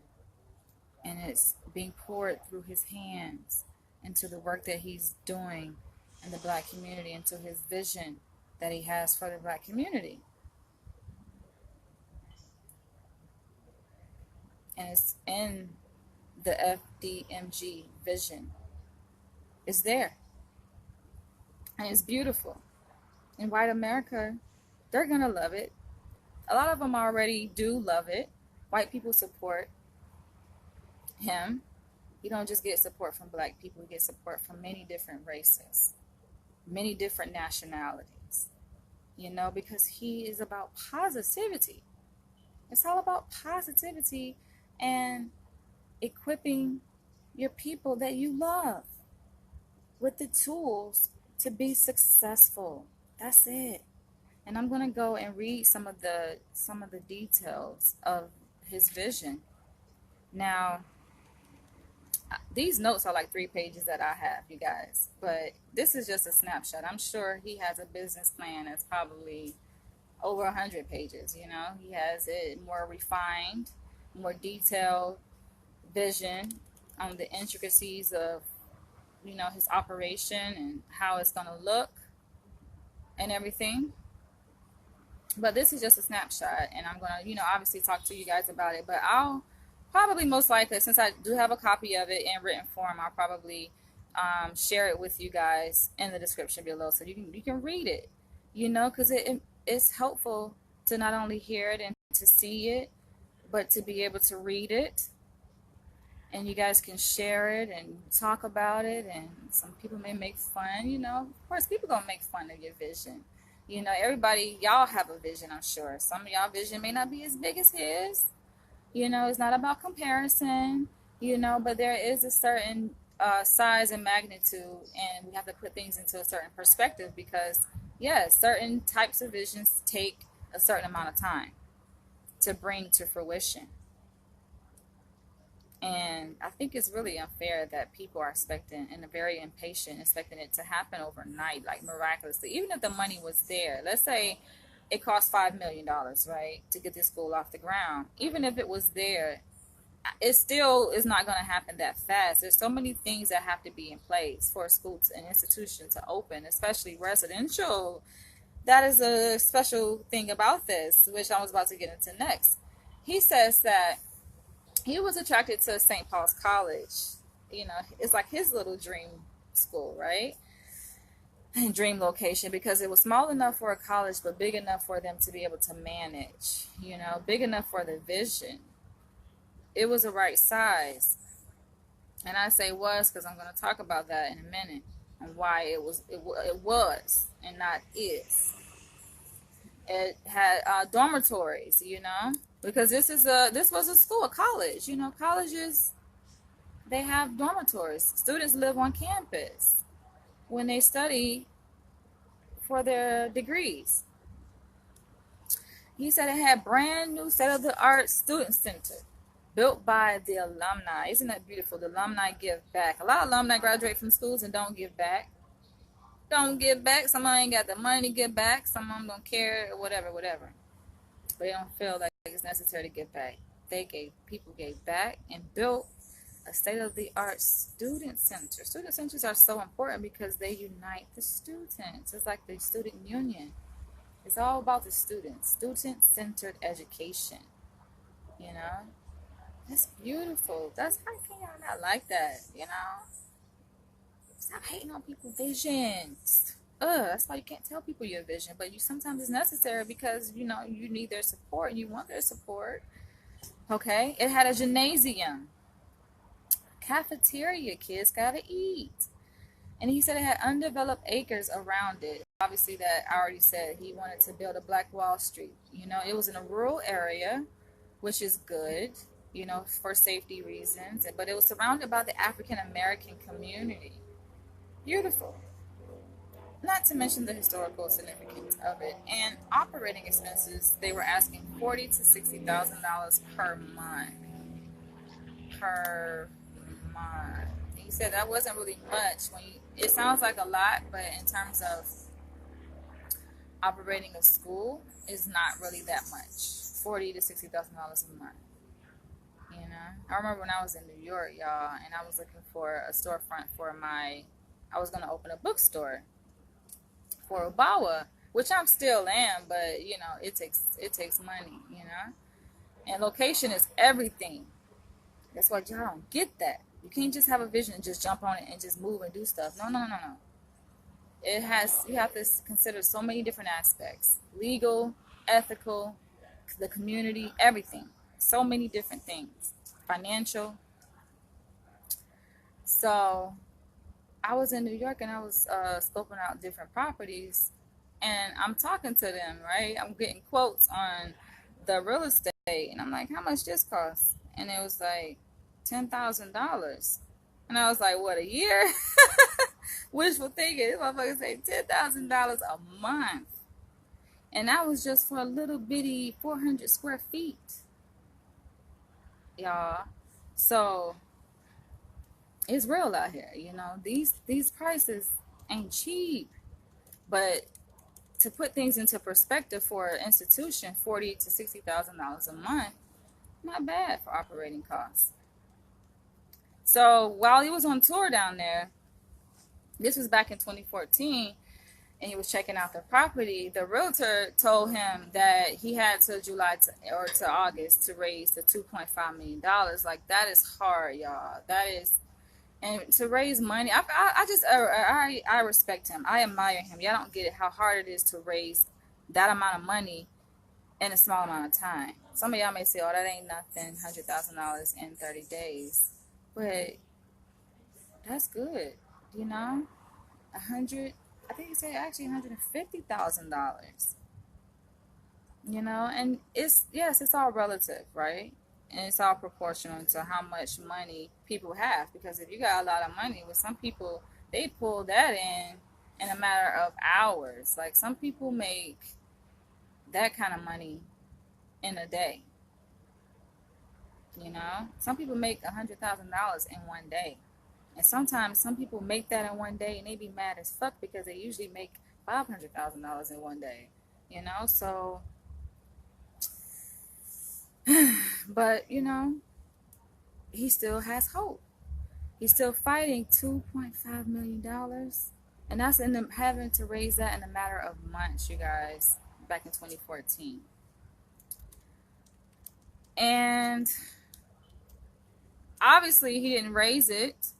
And it's being poured through his hands into the work that he's doing in the Black community, into his vision that he has for the Black community. And it's in the FDMG vision. It's there. And it's beautiful. in white America, they're gonna love it. A lot of them already do love it. White people support him. You don't just get support from black people, you get support from many different races, many different nationalities, because he is about positivity. It's all about positivity and equipping your people that you love with the tools to be successful. That's it. And I'm going to go and read some of the details of his vision. Now, these notes are like 3 pages that I have, you guys, but this is just a snapshot. I'm sure he has a business plan that's probably over 100 pages. He has it more refined, more detailed vision on the intricacies of his operation and how it's going to look and everything. But this is just a snapshot, and I'm going to obviously talk to you guys about it. But I'll probably, most likely, since I do have a copy of it in written form, I'll probably share it with you guys in the description below, so you can read it, because it's helpful to not only hear it and to see it, but to be able to read it, and you guys can share it and talk about it. And some people may make fun. Of course, people gonna make fun of your vision. Everybody, y'all have a vision, I'm sure. Some of y'all vision may not be as big as his. It's not about comparison, but there is a certain size and magnitude, and we have to put things into a certain perspective because, yes, certain types of visions take a certain amount of time to bring to fruition. And I think it's really unfair that people are expecting and are very impatient, expecting it to happen overnight, like miraculously. Even if the money was there, let's say it cost $5 million, right, to get this school off the ground. Even if it was there, it still is not going to happen that fast. There's so many things that have to be in place for a school, an institution to open, especially residential. That is a special thing about this, which I was about to get into next. He says that he was attracted to St. Paul's College. It's like his little dream school, right? And dream location, because it was small enough for a college, but big enough for them to be able to manage, big enough for the vision. It was the right size. And I say was because I'm going to talk about that in a minute and why it was and not is. It had dormitories, because this was a school, a college. Colleges, they have dormitories. Students live on campus when they study for their degrees. He said it had brand new state-of-the-art student center built by the alumni. Isn't that beautiful? The alumni give back. A lot of alumni graduate from schools and don't give back. Some of them ain't got the money to give back. Some of them don't care, whatever. But they don't feel like it's necessary to give back. People gave back and built a state-of-the-art student center. Student centers are so important because they unite the students. It's like the student union. It's all about the students. Student-centered education. That's beautiful. How can y'all not like that? Stop hating on people's visions. That's why you can't tell people your vision, but sometimes it's necessary because you need their support and you want their support. Okay, it had a gymnasium, cafeteria. Kids gotta eat, and he said it had undeveloped acres around it. Obviously, that I already said he wanted to build a Black Wall Street. It was in a rural area, which is good, for safety reasons, but it was surrounded by the African American community. Beautiful. Not to mention the historical significance of it. And operating expenses, they were asking $40,000 to $60,000 per month. He said that wasn't really much. It sounds like a lot, but in terms of operating a school, is not really that much. $40,000 to $60,000 a month. I remember when I was in New York, y'all, and I was looking for a storefront I was going to open a bookstore for Obawa, which I'm still am, but it takes money, and location is everything. That's why y'all don't get that. You can't just have a vision and just jump on it and just move and do stuff. No. It has, you have to consider so many different aspects: legal, ethical, the community, everything. So many different things. Financial. So I was in New York and I was scoping out different properties, and I'm talking to them, right? I'm getting quotes on the real estate, and I'm like, how much this costs? And it was like $10,000. And I was like, what, a year? Wishful thinking. This motherfucker say $10,000 a month. And that was just for a little bitty 400 square feet, y'all. So it's real out here, you know. These prices ain't cheap. But to put things into perspective for an institution, $40,000 to $60,000 a month, not bad for operating costs. So while he was on tour down there, this was back in 2014, and he was checking out the property, the realtor told him that he had till July or to August to raise the $2.5 million. Like, that is hard, y'all. That is, and to raise money, I respect him. I admire him. Y'all don't get it how hard it is to raise that amount of money in a small amount of time. Some of y'all may say, "Oh, that ain't nothing, $100,000 in 30 days," but that's good, you know. 100, I think you say actually $150,000. You know, and it's, yes, it's all relative, right? And it's all proportional to how much money people have. Because if you got a lot of money, with some people, they pull that in a matter of hours. Like, some people make that kind of money in a day. You know, some people make $100,000 in one day. And sometimes some people make that in one day and they be mad as fuck because they usually make $500,000 in one day. You know, so, but you know, he still has hope. He's still fighting $2.5 million, and that's in them having to raise that in a matter of months, you guys, back in 2014. And obviously, he didn't raise it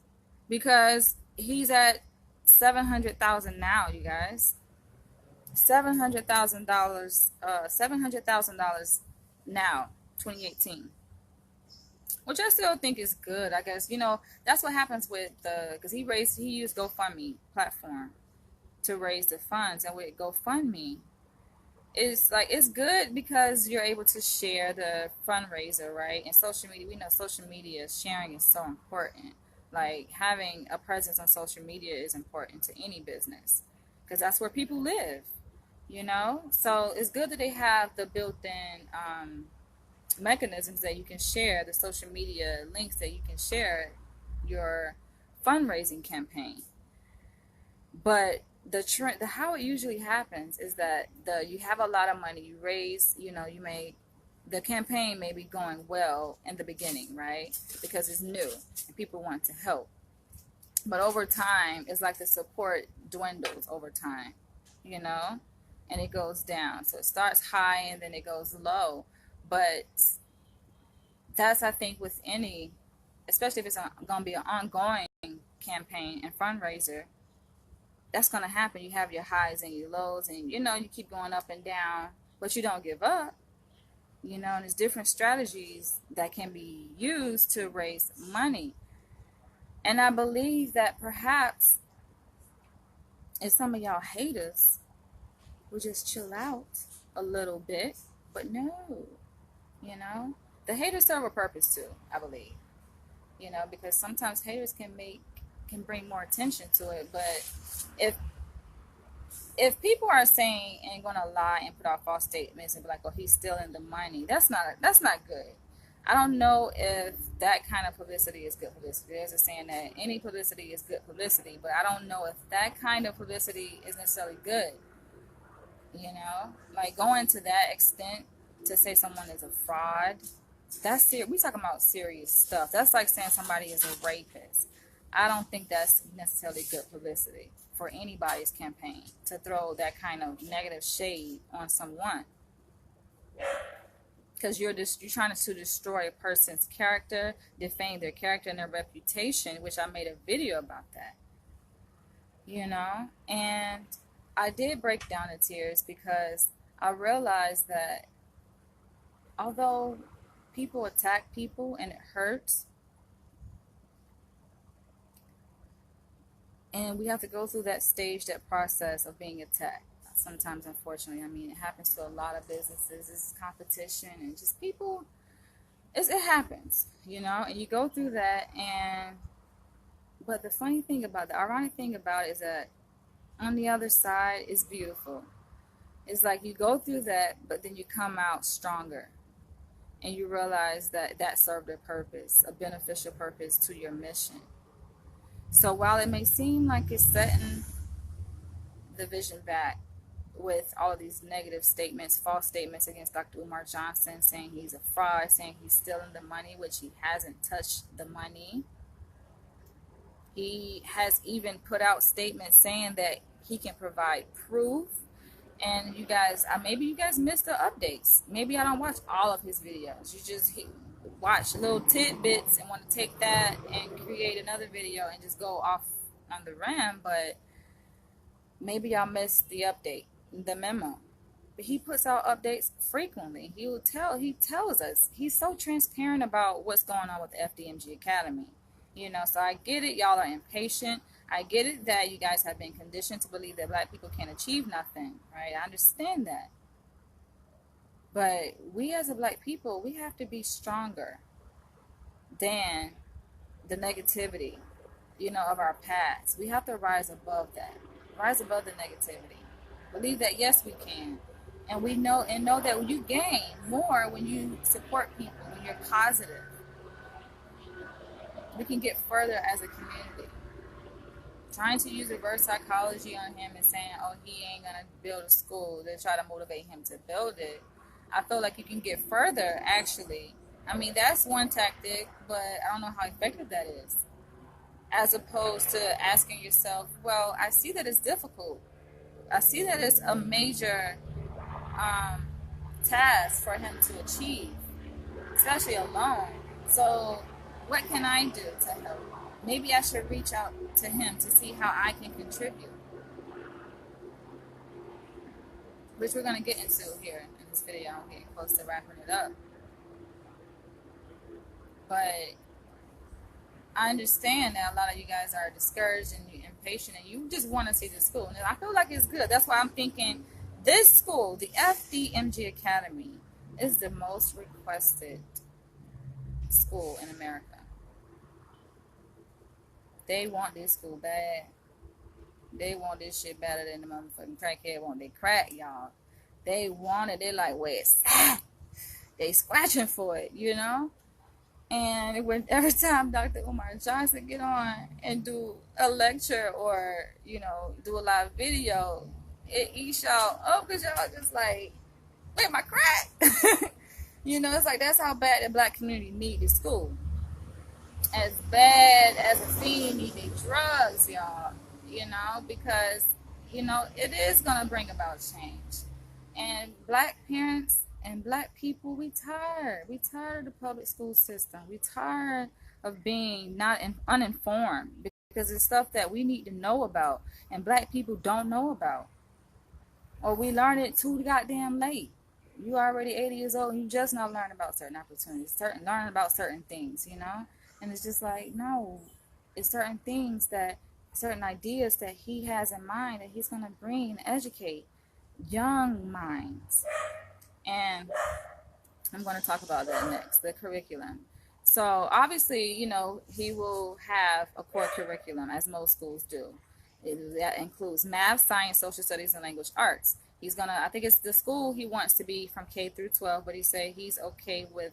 because he's at 700,000 now, you guys. $700,000 now, 2018. Which I still think is good. I guess, you know, that's what happens with because he used GoFundMe platform to raise the funds. And with GoFundMe, it's like, it's good because you're able to share the fundraiser, right? And social media, we know social media sharing is so important. Like, having a presence on social media is important to any business because that's where people live, you know? So it's good that they have the built-in mechanisms that you can share, the social media links that you can share your fundraising campaign. But the trend, how it usually happens is that you have a lot of money, you raise, you know, the campaign may be going well in the beginning, right? Because it's new and people want to help. But over time, it's like the support dwindles over time, you know, and it goes down. So it starts high and then it goes low. But that's, I think, with any, especially if it's going to be an ongoing campaign and fundraiser, that's going to happen. You have your highs and your lows, and you know, you keep going up and down, but you don't give up. You know, and there's different strategies that can be used to raise money. And I believe that perhaps if some of y'all haters would just chill out a little bit, but no, you know, the haters serve a purpose too, I believe. You know, because sometimes haters can bring more attention to it. But if people are saying and gonna lie and put out false statements and be like, "Oh, he's stealing the money," that's not good. I don't know if that kind of publicity is good publicity. There's a saying that any publicity is good publicity, but I don't know if that kind of publicity is necessarily good. You know, like, going to that extent to say someone is a fraud, that's serious. We talking about serious stuff. That's like saying somebody is a rapist. I don't think that's necessarily good publicity for anybody's campaign to throw that kind of negative shade on someone, because you're trying to destroy a person's character, defame their character and their reputation, which I made a video about that. you know? And I did break down in tears because I realized that although people attack people and it hurts, and we have to go through that stage, that process of being attacked. Sometimes, unfortunately, I mean, it happens to a lot of businesses. It's competition and just people. It happens, you know, and you go through that. And but the funny thing about the ironic thing about it is that on the other side is beautiful. It's like you go through that, but then you come out stronger, and you realize that that served a purpose, a beneficial purpose to your mission. So while it may seem like it's setting the vision back with all of these negative statements, false statements against Dr. Umar Johnson, saying he's a fraud, saying he's stealing the money, which he hasn't touched the money. He has even put out statements saying that he can provide proof. And you guys, maybe you guys missed the updates. Maybe I don't watch all of his videos. You just watch little tidbits and want to take that and create another video and just go off on the rim. But maybe y'all missed the update, the memo. But he puts out updates frequently. He tells us. He's so transparent about what's going on with the FDMG Academy. You know, so I get it, y'all are impatient. I get it that you guys have been conditioned to believe that black people can't achieve nothing, right? I understand that. But we as a black people, we have to be stronger than the negativity, you know, of our past. We have to rise above that. Rise above the negativity. Believe that yes we can. And we know that you gain more when you support people, when you're positive. We can get further as a community. Trying to use reverse psychology on him and saying, oh, he ain't gonna build a school, to try to motivate him to build it. I feel like you can get further, actually. I mean, that's one tactic, but I don't know how effective that is. As opposed to asking yourself, well, I see that it's difficult. I see that it's a major task for him to achieve, especially alone. So what can I do to help? Maybe I should reach out to him to see how I can contribute, which we're going to get into here in this video. I'm getting close to wrapping it up. But I understand that a lot of you guys are discouraged and you're impatient and you just want to see the school. And I feel like it's good. That's why I'm thinking this school, the FDMG Academy, is the most requested school in America. They want this school bad. They want this shit better than the motherfucking crackhead want their crack, y'all. They want it. They like, where it's at. They scratching for it, you know? And every time Dr. Umar Johnson get on and do a lecture or, you know, do a live video, it eats y'all up because y'all just like, wait, my crack. You know, it's like that's how bad the black community need the school. As bad as a fiend need the drugs, y'all, you know, because, you know, it is going to bring about change. And black parents and black people, we tired. We tired of the public school system. We tired of being uninformed because it's stuff that we need to know about and black people don't know about. Or we learn it too goddamn late. You already 80 years old and you just now learning about certain opportunities, learning about certain things, you know? And it's just like, no, it's certain things certain ideas that he has in mind that he's going to bring and educate young minds. And I'm going to talk about that next, the curriculum. So obviously, you know, he will have a core curriculum as most schools do. That includes math, science, social studies, and language arts. He's going to, I think it's the school he wants to be from K through 12, but he said he's okay with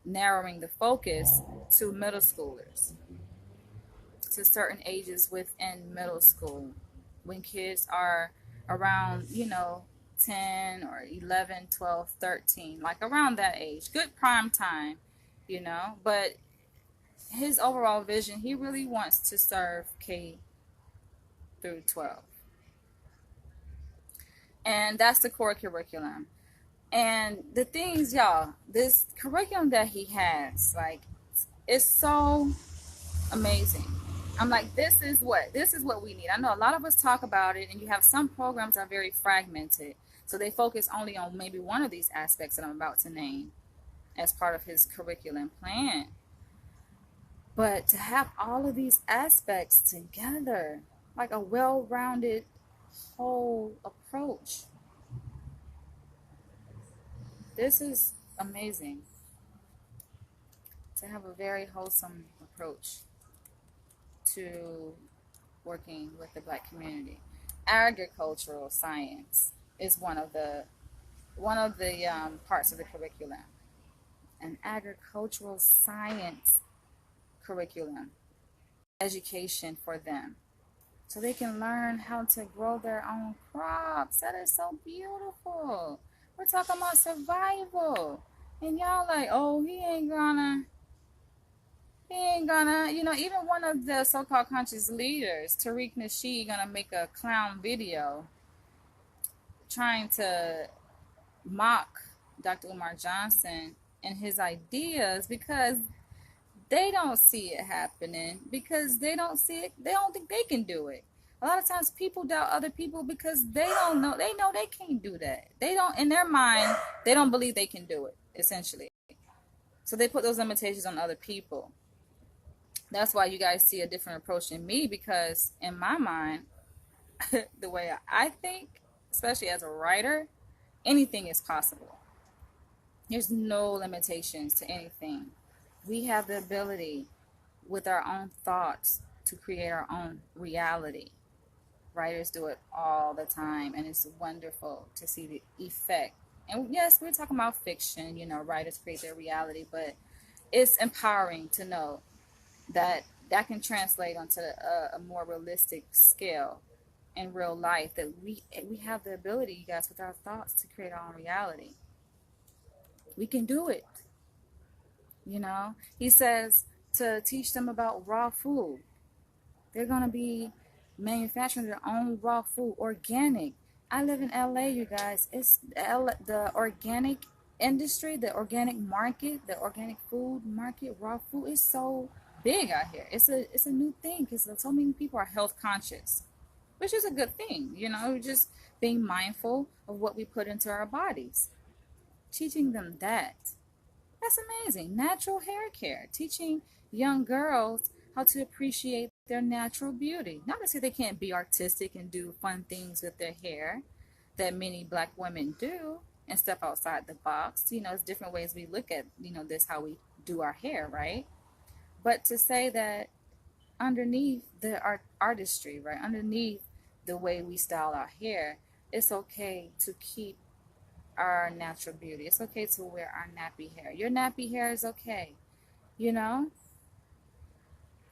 narrowing the focus to middle schoolers, to certain ages within middle school, when kids are around, you know, 10 or 11, 12, 13, like around that age. Good prime time, you know, but his overall vision, he really wants to serve K through 12. And that's the core curriculum. And the things, y'all, this curriculum that he has, like, it's so amazing. I'm like, this is what we need. I know a lot of us talk about it, and you have some programs that are very fragmented. So they focus only on maybe one of these aspects that I'm about to name as part of his curriculum plan. But to have all of these aspects together, like a well-rounded whole approach, this is amazing. To have a very wholesome approach to working with the Black community. Agricultural science is one of the parts of the curriculum. An agricultural science curriculum, education for them, so they can learn how to grow their own crops. That is so beautiful. We're talking about survival, and y'all like, oh, he ain't gonna, even one of the so-called conscious leaders, Tariq Nasheed, gonna make a clown video trying to mock Dr. Umar Johnson and his ideas because they don't see it happening, because they don't see it, they don't think they can do it. A lot of times people doubt other people because they don't know, they know they can't do that. They don't, in their mind, they don't believe they can do it, essentially. So they put those limitations on other people. That's why you guys see a different approach in me, because in my mind, the way I think, especially as a writer, anything is possible. There's no limitations to anything. We have the ability with our own thoughts to create our own reality. Writers do it all the time, and it's wonderful to see the effect. And yes, we're talking about fiction, writers create their reality, but it's empowering to know that that can translate onto a more realistic scale in real life, that we have the ability, you guys, with our thoughts to create our own reality. We can do it. He says to teach them about raw food. They're going to be manufacturing their own raw food, organic. I live in LA, you guys. It's the organic industry, the organic market, the organic food market, raw food is so big out here. It's a new thing because so many people are health conscious, which is a good thing. Just being mindful of what we put into our bodies. Teaching them that's amazing. Natural hair care, teaching young girls how to appreciate their natural beauty. Not to say they can't be artistic and do fun things with their hair that many Black women do and step outside the box. It's different ways we look at, this, how we do our hair, right? But to say that underneath the artistry, right, underneath the way we style our hair, it's okay to keep our natural beauty. It's okay to wear our nappy hair. Your nappy hair is okay.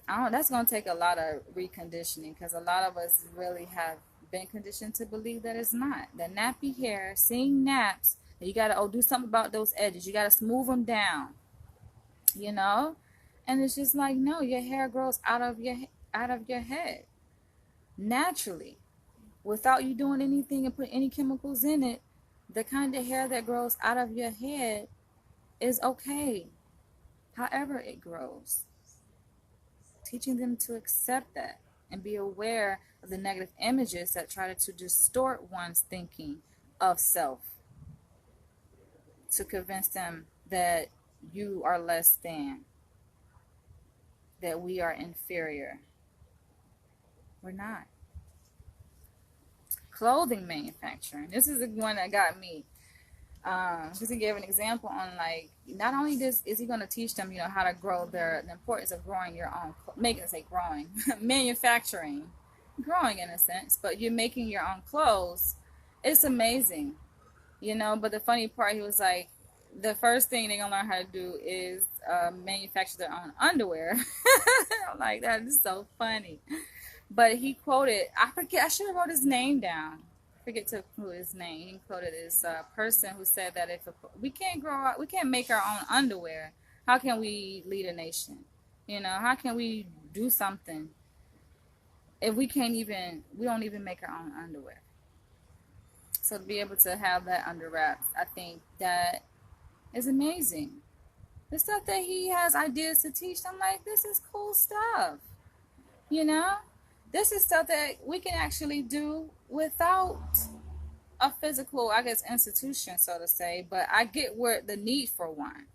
That's going to take a lot of reconditioning, because a lot of us really have been conditioned to believe that it's not. The nappy hair, seeing naps, you got to do something about those edges. You got to smooth them down, and it's just like, no, your hair grows out of your head naturally, without you doing anything and put any chemicals in it. The kind of hair that grows out of your head is okay, however it grows. Teaching them to accept that and be aware of the negative images that try to distort one's thinking of self, to convince them that you are less than, that we are inferior. We're not. Clothing manufacturing. This is the one that got me. Just to give an example on, like, not only is he going to teach them, how to grow the importance of growing your own, manufacturing, growing in a sense, but you're making your own clothes. It's amazing, but the funny part, he was like, the first thing they're going to learn how to do is manufacture their own underwear. I'm like, that is so funny. But he quoted, I should have wrote his name down. I forget to include his name. He quoted this person who said that if we can't make our own underwear, how can we lead a nation? How can we do something if we don't even make our own underwear? So to be able to have that under wraps, I think that is amazing. The stuff that he has ideas to teach, I'm like, this is cool stuff. You know, this is stuff that we can actually do without a physical, I guess, institution, so to say. But I get where the need for one,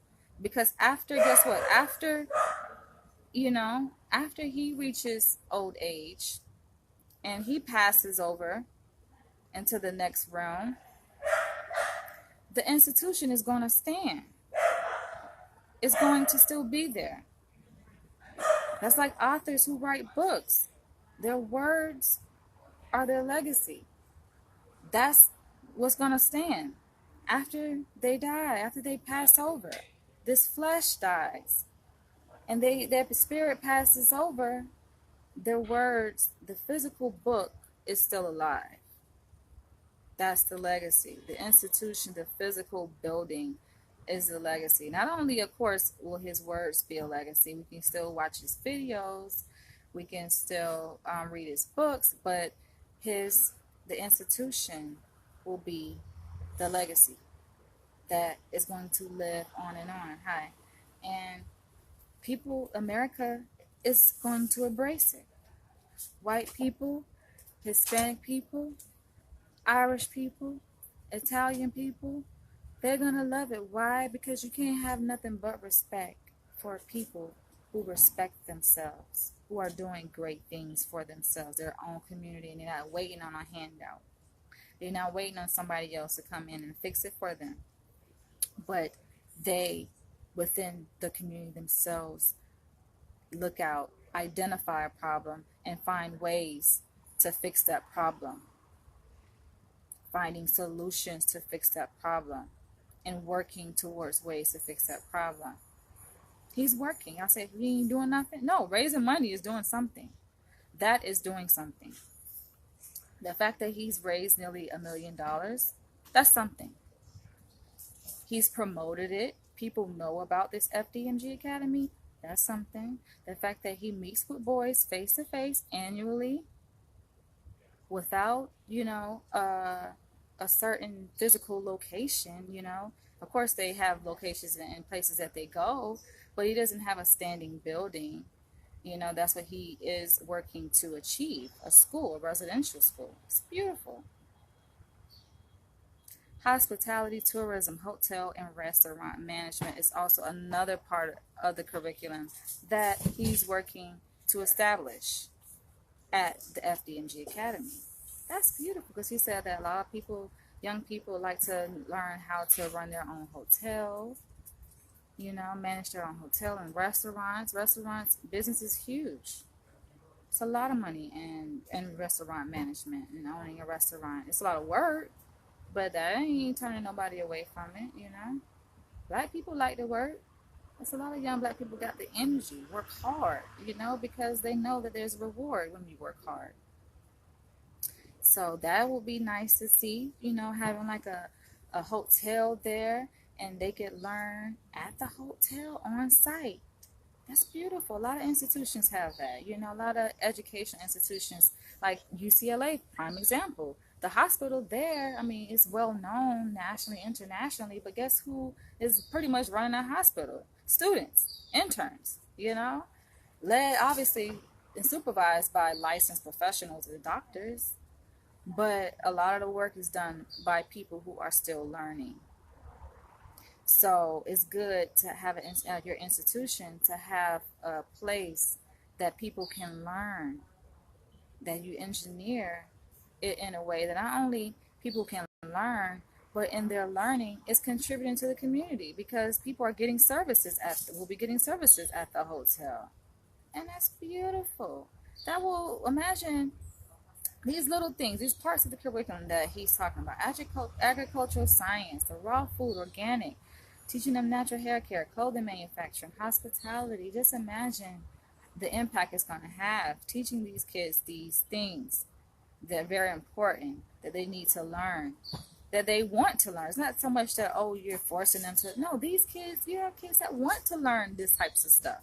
because after, guess what? After, after he reaches old age and he passes over into the next realm, the institution is going to stand. It's going to still be there. That's like authors who write books. Their words are their legacy. That's what's going to stand after they die, after they pass over. This flesh dies and their spirit passes over. Their words, the physical book is still alive. That's the legacy. The institution, the physical building is the legacy. Not only, of course, will his words be a legacy, we can still watch his videos, we can still read his books, but the institution will be the legacy that is going to live on and on. Hi. And people, America is going to embrace it. White people, Hispanic people, Irish people, Italian people, they're going to love it. Why? Because you can't have nothing but respect for people who respect themselves, who are doing great things for themselves, their own community, and they're not waiting on a handout. They're not waiting on somebody else to come in and fix it for them. But they, within the community themselves, look out, identify a problem, and find ways to fix that problem. Finding solutions to fix that problem and working towards ways to fix that problem. He's working. I say, he ain't doing nothing. No, raising money is doing something. That is doing something. The fact that he's raised nearly $1 million, that's something. He's promoted it. People know about this FDMG Academy. That's something. The fact that he meets with boys face to face annually without, a certain physical location, Of course, they have locations and places that they go, but he doesn't have a standing building. That's what he is working to achieve, a school, a residential school. It's beautiful. Hospitality, tourism, hotel, and restaurant management is also another part of the curriculum that he's working to establish at the FDMG Academy. That's beautiful because he said that a lot of people, young people, like to learn how to run their own hotel, manage their own hotel and restaurants. Restaurants, business is huge. It's a lot of money in restaurant management and owning a restaurant. It's a lot of work, but that ain't turning nobody away from it, Black people like to work. There's a lot of young black people got the energy, work hard, because they know that there's a reward when you work hard. So that will be nice to see, having like a hotel there and they could learn at the hotel on site. That's beautiful. A lot of institutions have that, a lot of education institutions like UCLA, prime example. The hospital there, it's well known nationally, internationally, but guess who is pretty much running that hospital? Students, interns, led obviously and supervised by licensed professionals and doctors. But a lot of the work is done by people who are still learning. So it's good to have at your institution to have a place that people can learn, that you engineer it in a way that not only people can learn, but in their learning, it's contributing to the community because people are getting services will be getting services at the hotel. And that's beautiful. That will, imagine these little things, these parts of the curriculum that he's talking about, agricultural science, the raw food, organic, teaching them natural hair care, clothing manufacturing, hospitality. Just imagine the impact it's going to have, teaching these kids these things that are very important, that they need to learn, that they want to learn. It's not so much that, oh, you're forcing them to. No, these kids, you have kids that want to learn this types of stuff.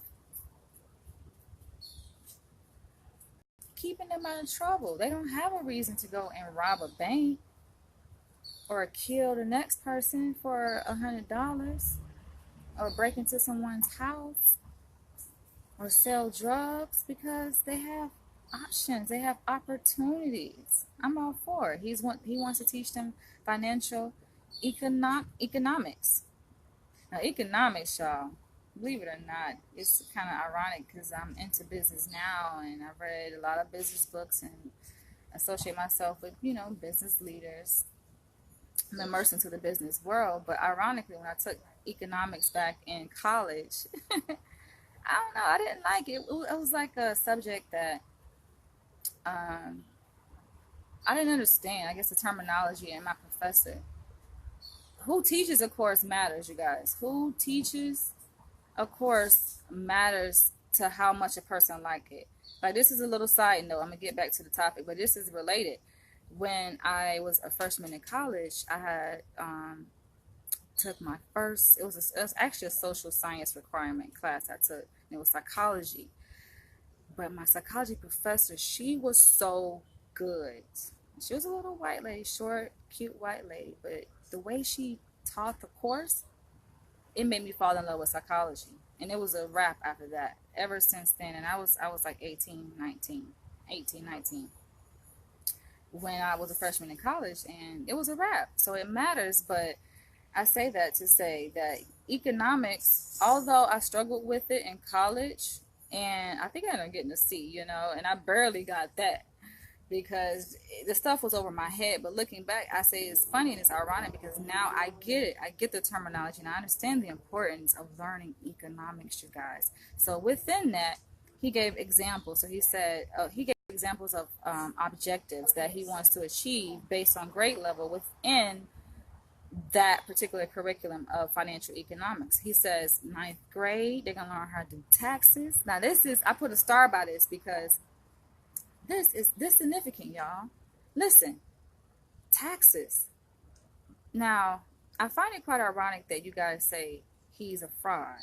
Keeping them out of trouble. They don't have a reason to go and rob a bank or kill the next person for $100 or break into someone's house or sell drugs because they have options. They have opportunities. I'm all for it. He wants to teach them financial economics. Now, economics, y'all, believe it or not, it's kind of ironic because I'm into business now and I've read a lot of business books and associate myself with, business leaders. I'm immersed into the business world. But ironically, when I took economics back in college, I don't know, I didn't like it. It was like a subject that um, I didn't understand. I guess the terminology and my professor. Who teaches, of course, matters, you guys. Who teaches, of course, matters to how much a person like it. Like, this is a little side note. I'm gonna get back to the topic, but this is related. When I was a freshman in college, I had took my first. It was actually a social science requirement class I took. And it was psychology, but my psychology professor, she was so good. She was a little white lady, short, cute white lady, but the way she taught the course, it made me fall in love with psychology. And it was a wrap after that. Ever since then, and I was like 18, 19 when I was a freshman in college, and it was a wrap. So it matters, but I say that to say that economics, although I struggled with it in college, and I think I ended up getting a C, and I barely got that because the stuff was over my head. But looking back, I say it's funny and it's ironic because now I get it. I get the terminology and I understand the importance of learning economics, you guys. So within that, he gave examples. So he gave examples of objectives that he wants to achieve based on grade level within that particular curriculum of financial economics. He says ninth grade, they're gonna learn how to do taxes. Now I put a star by this because this significant, y'all. Listen, taxes. Now, I find it quite ironic that you guys say he's a fraud.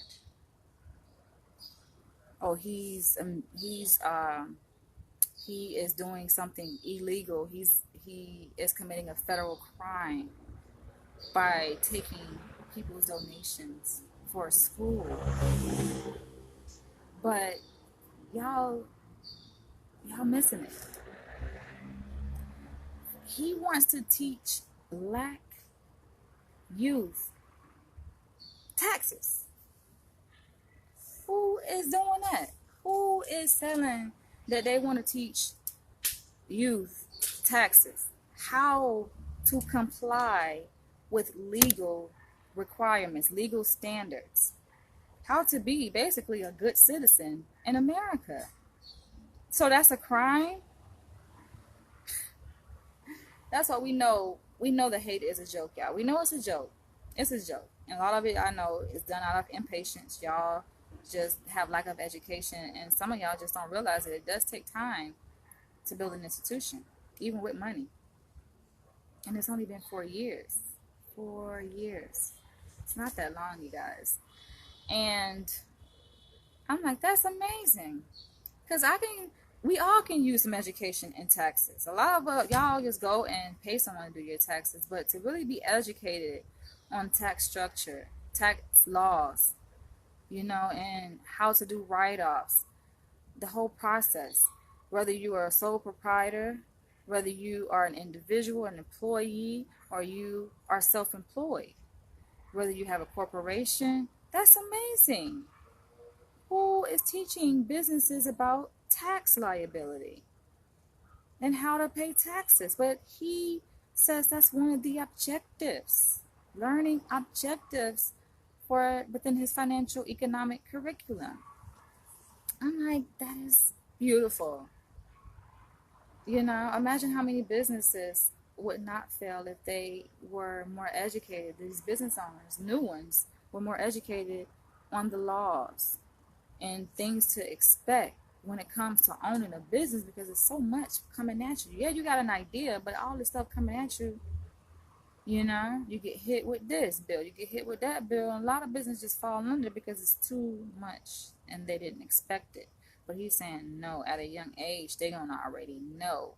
Oh, he is doing something illegal. He is committing a federal crime by taking people's donations for school. But y'all missing it. He wants to teach black youth taxes. Who is doing that? Who is telling that they want to teach youth taxes? How to comply with legal requirements, legal standards. How to be basically a good citizen in America. So that's a crime? That's what we know. We know the hate is a joke, y'all. We know it's a joke. It's a joke. And a lot of it, I know, is done out of impatience. Y'all just have lack of education. And some of y'all just don't realize that it does take time to build an institution, even with money. And it's only been 4 years. 4 years. It's not that long, you guys. And I'm like, that's amazing. Because we all can use some education in taxes. A lot of y'all just go and pay someone to do your taxes, but to really be educated on tax structure, tax laws, and how to do write-offs, the whole process, whether you are a sole proprietor, whether you are an individual, an employee, or you are self-employed, whether you have a corporation, that's amazing. Who is teaching businesses about tax liability and how to pay taxes? But he says that's one of the objectives, learning objectives for within his financial economic curriculum. I'm like, that is beautiful. Imagine how many businesses would not fail if they were more educated. These business owners, new ones, were more educated on the laws and things to expect when it comes to owning a business, because there's so much coming at you. Yeah, you got an idea, but all this stuff coming at you, you get hit with this bill, you get hit with that bill, and a lot of business just fall under because it's too much and they didn't expect it. But he's saying no, at a young age, they're going to already know.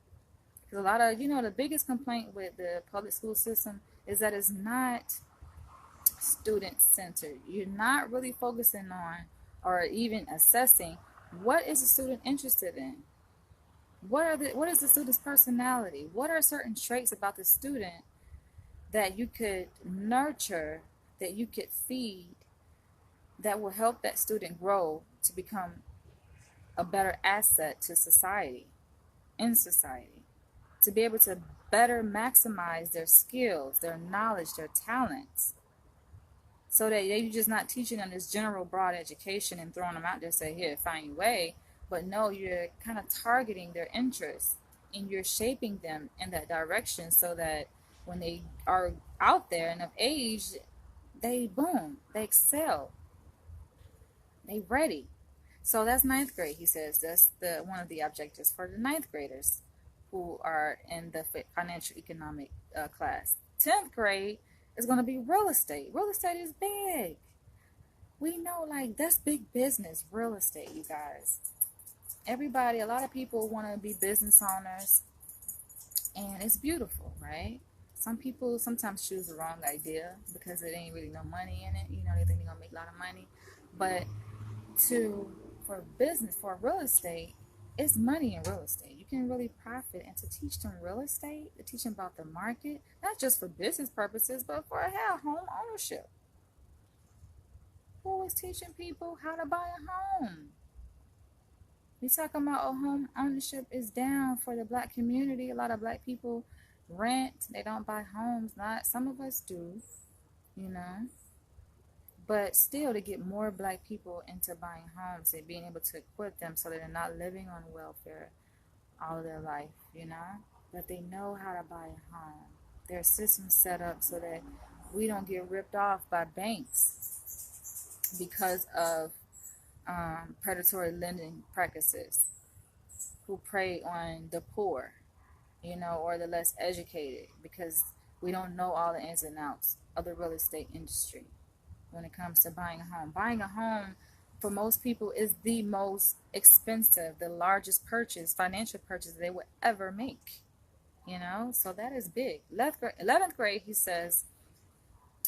Because a lot of, the biggest complaint with the public school system is that it's not student centered. You're not really focusing on or even assessing what is a student interested in. What is the student's personality? What are certain traits about the student that you could nurture, that you could feed, that will help that student grow to become a better asset to society, in society, to be able to better maximize their skills, their knowledge, their talents, so that you're just not teaching them this general broad education and throwing them out there, say, here, find your way. But no, you're kind of targeting their interests and you're shaping them in that direction so that when they are out there and of age, they boom, they excel, they ready. So that's ninth grade, he says. That's the one of the objectives for the ninth graders who are in the financial economic class. 10th grade is going to be real estate. Real estate is big. We know, like, that's big business, real estate, you guys. Everybody, a lot of people want to be business owners, and it's beautiful, right? Some people sometimes choose the wrong idea because it ain't really no money in it. You know, they think they're going to make a lot of money. But to for business, for real estate, it's money in real estate. You can really profit, and to teach them real estate, to teach them about the market, not just for business purposes, but for home ownership. Who is teaching people how to buy a home? We talking about home ownership is down for the black community. A lot of black people rent. They don't buy homes. Not some of us do, you know. But still, to get more black people into buying homes and being able to equip them so that they're not living on welfare all of their life, you know, but they know how to buy a home. Their systems set up so that we don't get ripped off by banks because of predatory lending practices who prey on the poor, you know, or the less educated because we don't know all the ins and outs of the real estate industry when it comes to buying a home. Buying a home for most people is the most expensive, the largest purchase, financial purchase they would ever make. You know, so that is big. 11th grade, he says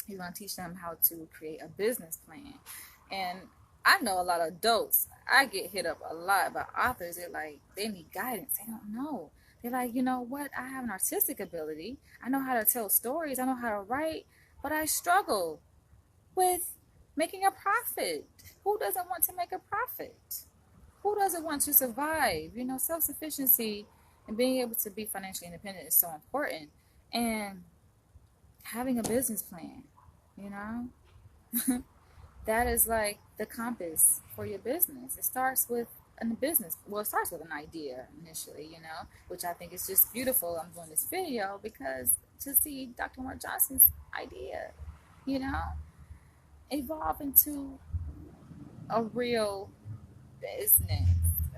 he's going to teach them how to create a business plan. And I know a lot of adults, I get hit up a lot by authors. They're like, they need guidance. They don't know. They're like, you know what? I have an artistic ability. I know how to tell stories. I know how to write, but I struggle with making a profit. Who doesn't want to make a profit? Who doesn't want to survive? You know, self-sufficiency and being able to be financially independent is so important. And having a business plan, you know, that is like the compass for your business. It starts with a business. Well, it starts with an idea initially, you know, which I think is just beautiful. I'm doing this video because to see Dr. Mark Johnson's idea, you know, evolve into a real business,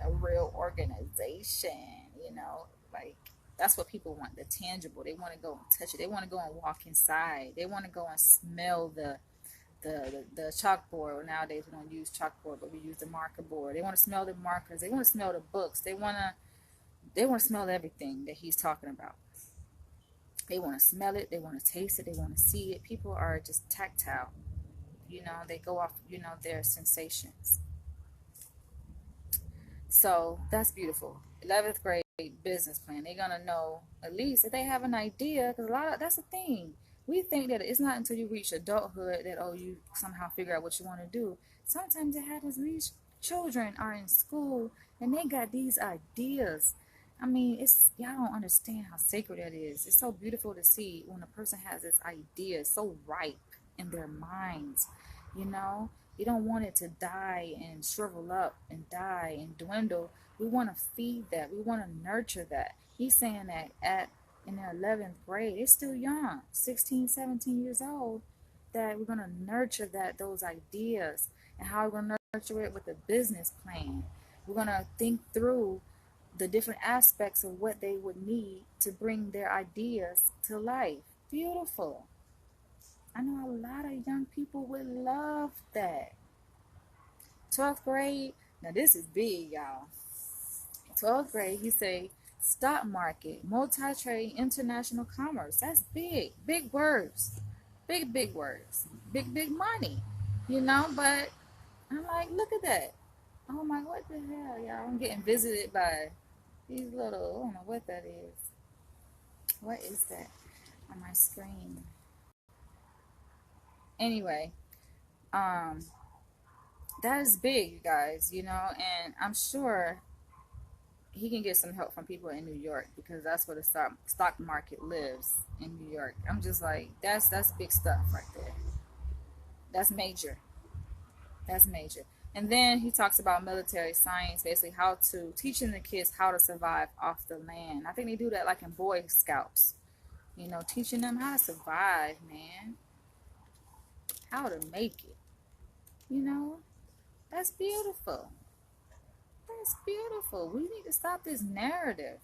a real organization, you know, like that's what people want, the tangible. They want to go and touch it. They want to go and walk inside. They want to go and smell the chalkboard. Well, nowadays we don't use chalkboard, but we use the marker board. They want to smell the markers. They want to smell the books. They want to smell everything that he's talking about. They want to smell it. They want to taste it. They want to see it. People are just tactile. You know, they go off, you know, their sensations. So that's beautiful. 11th grade business plan. They're going to know at least if they have an idea, because that's the thing. We think that it's not until you reach adulthood that, oh, you somehow figure out what you want to do. Sometimes it happens. These children are in school and they got these ideas. I mean, y'all don't understand how sacred that is. It's so beautiful to see when a person has this idea so ripe in their minds, you know. You don't want it to die and shrivel up and die and dwindle. We want to feed that. We want to nurture that. He's saying that in their 11th grade, it's still young, 16, 17 years old, that we're going to nurture those ideas and how we're going to nurture it with a business plan. We're going to think through the different aspects of what they would need to bring their ideas to life. Beautiful. I know a lot of young people would love that. 12th grade, now this is big, y'all. 12th grade, he say, stock market, multi-trade, international commerce. That's big. Big words. Big words. Big money. You know, but I'm like, look at that. Oh my, what the hell, y'all? I'm getting visited by These little, I don't know what that is. What is that on my screen? Anyway, um, that is big, you guys, and I'm sure he can get some help from people in New York because that's where the stock market lives in New York. I'm just like, that's big stuff right there. That's major. That's major. And then he talks about military science, basically how to teaching the kids how to survive off the land. I think they do that like in Boy Scouts, teaching them how to survive, man, how to make it. You know, that's beautiful. That's beautiful. We need to stop this narrative.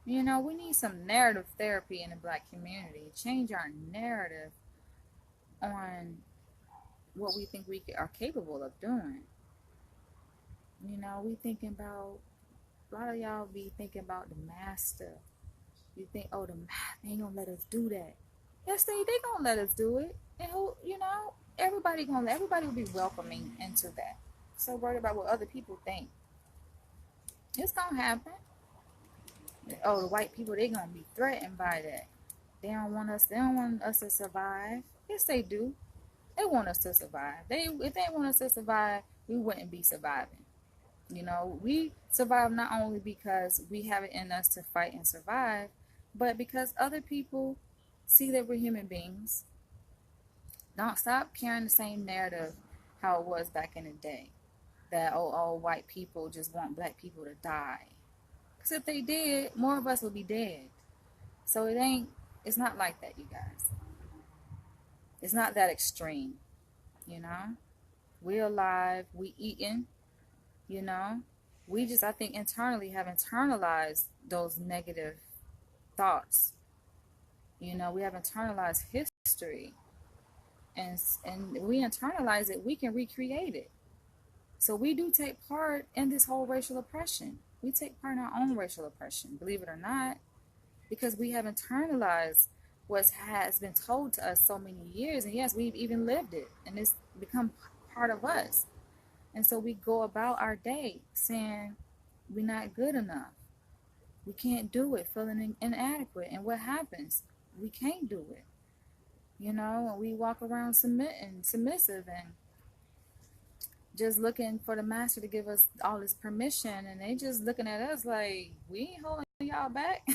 We need some narrative therapy in the black community. Change our narrative on what we think we are capable of doing. We thinking about, a lot of y'all be thinking about the master. You think, oh, they ain't gonna let us do that. Yes, they gonna let us do it. And everybody will be welcoming into that. So worried about what other people think. It's gonna happen. Oh, the white people, they gonna be threatened by that. They don't want us to survive. Yes, they do. They want us to survive. If they want us to survive, we wouldn't be surviving. We survive not only because we have it in us to fight and survive, but because other people see that we're human beings. Don't stop carrying the same narrative how it was back in the day. That all white people just want black people to die. Because if they did, more of us would be dead. So it's not like that, you guys. It's not that extreme, you know? We alive, we eating, you know? We just, I think, internally have internalized those negative thoughts. We have internalized history. And we internalize it, we can recreate it. So we do take part in this whole racial oppression. We take part in our own racial oppression, believe it or not, because we have internalized what has been told to us so many years. And yes, we've even lived it, and it's become part of us. And so we go about our day saying we're not good enough. We can't do it, feeling inadequate. And what happens? We can't do it. And we walk around submissive and just looking for the master to give us all this permission, and they just looking at us like we ain't holding y'all back.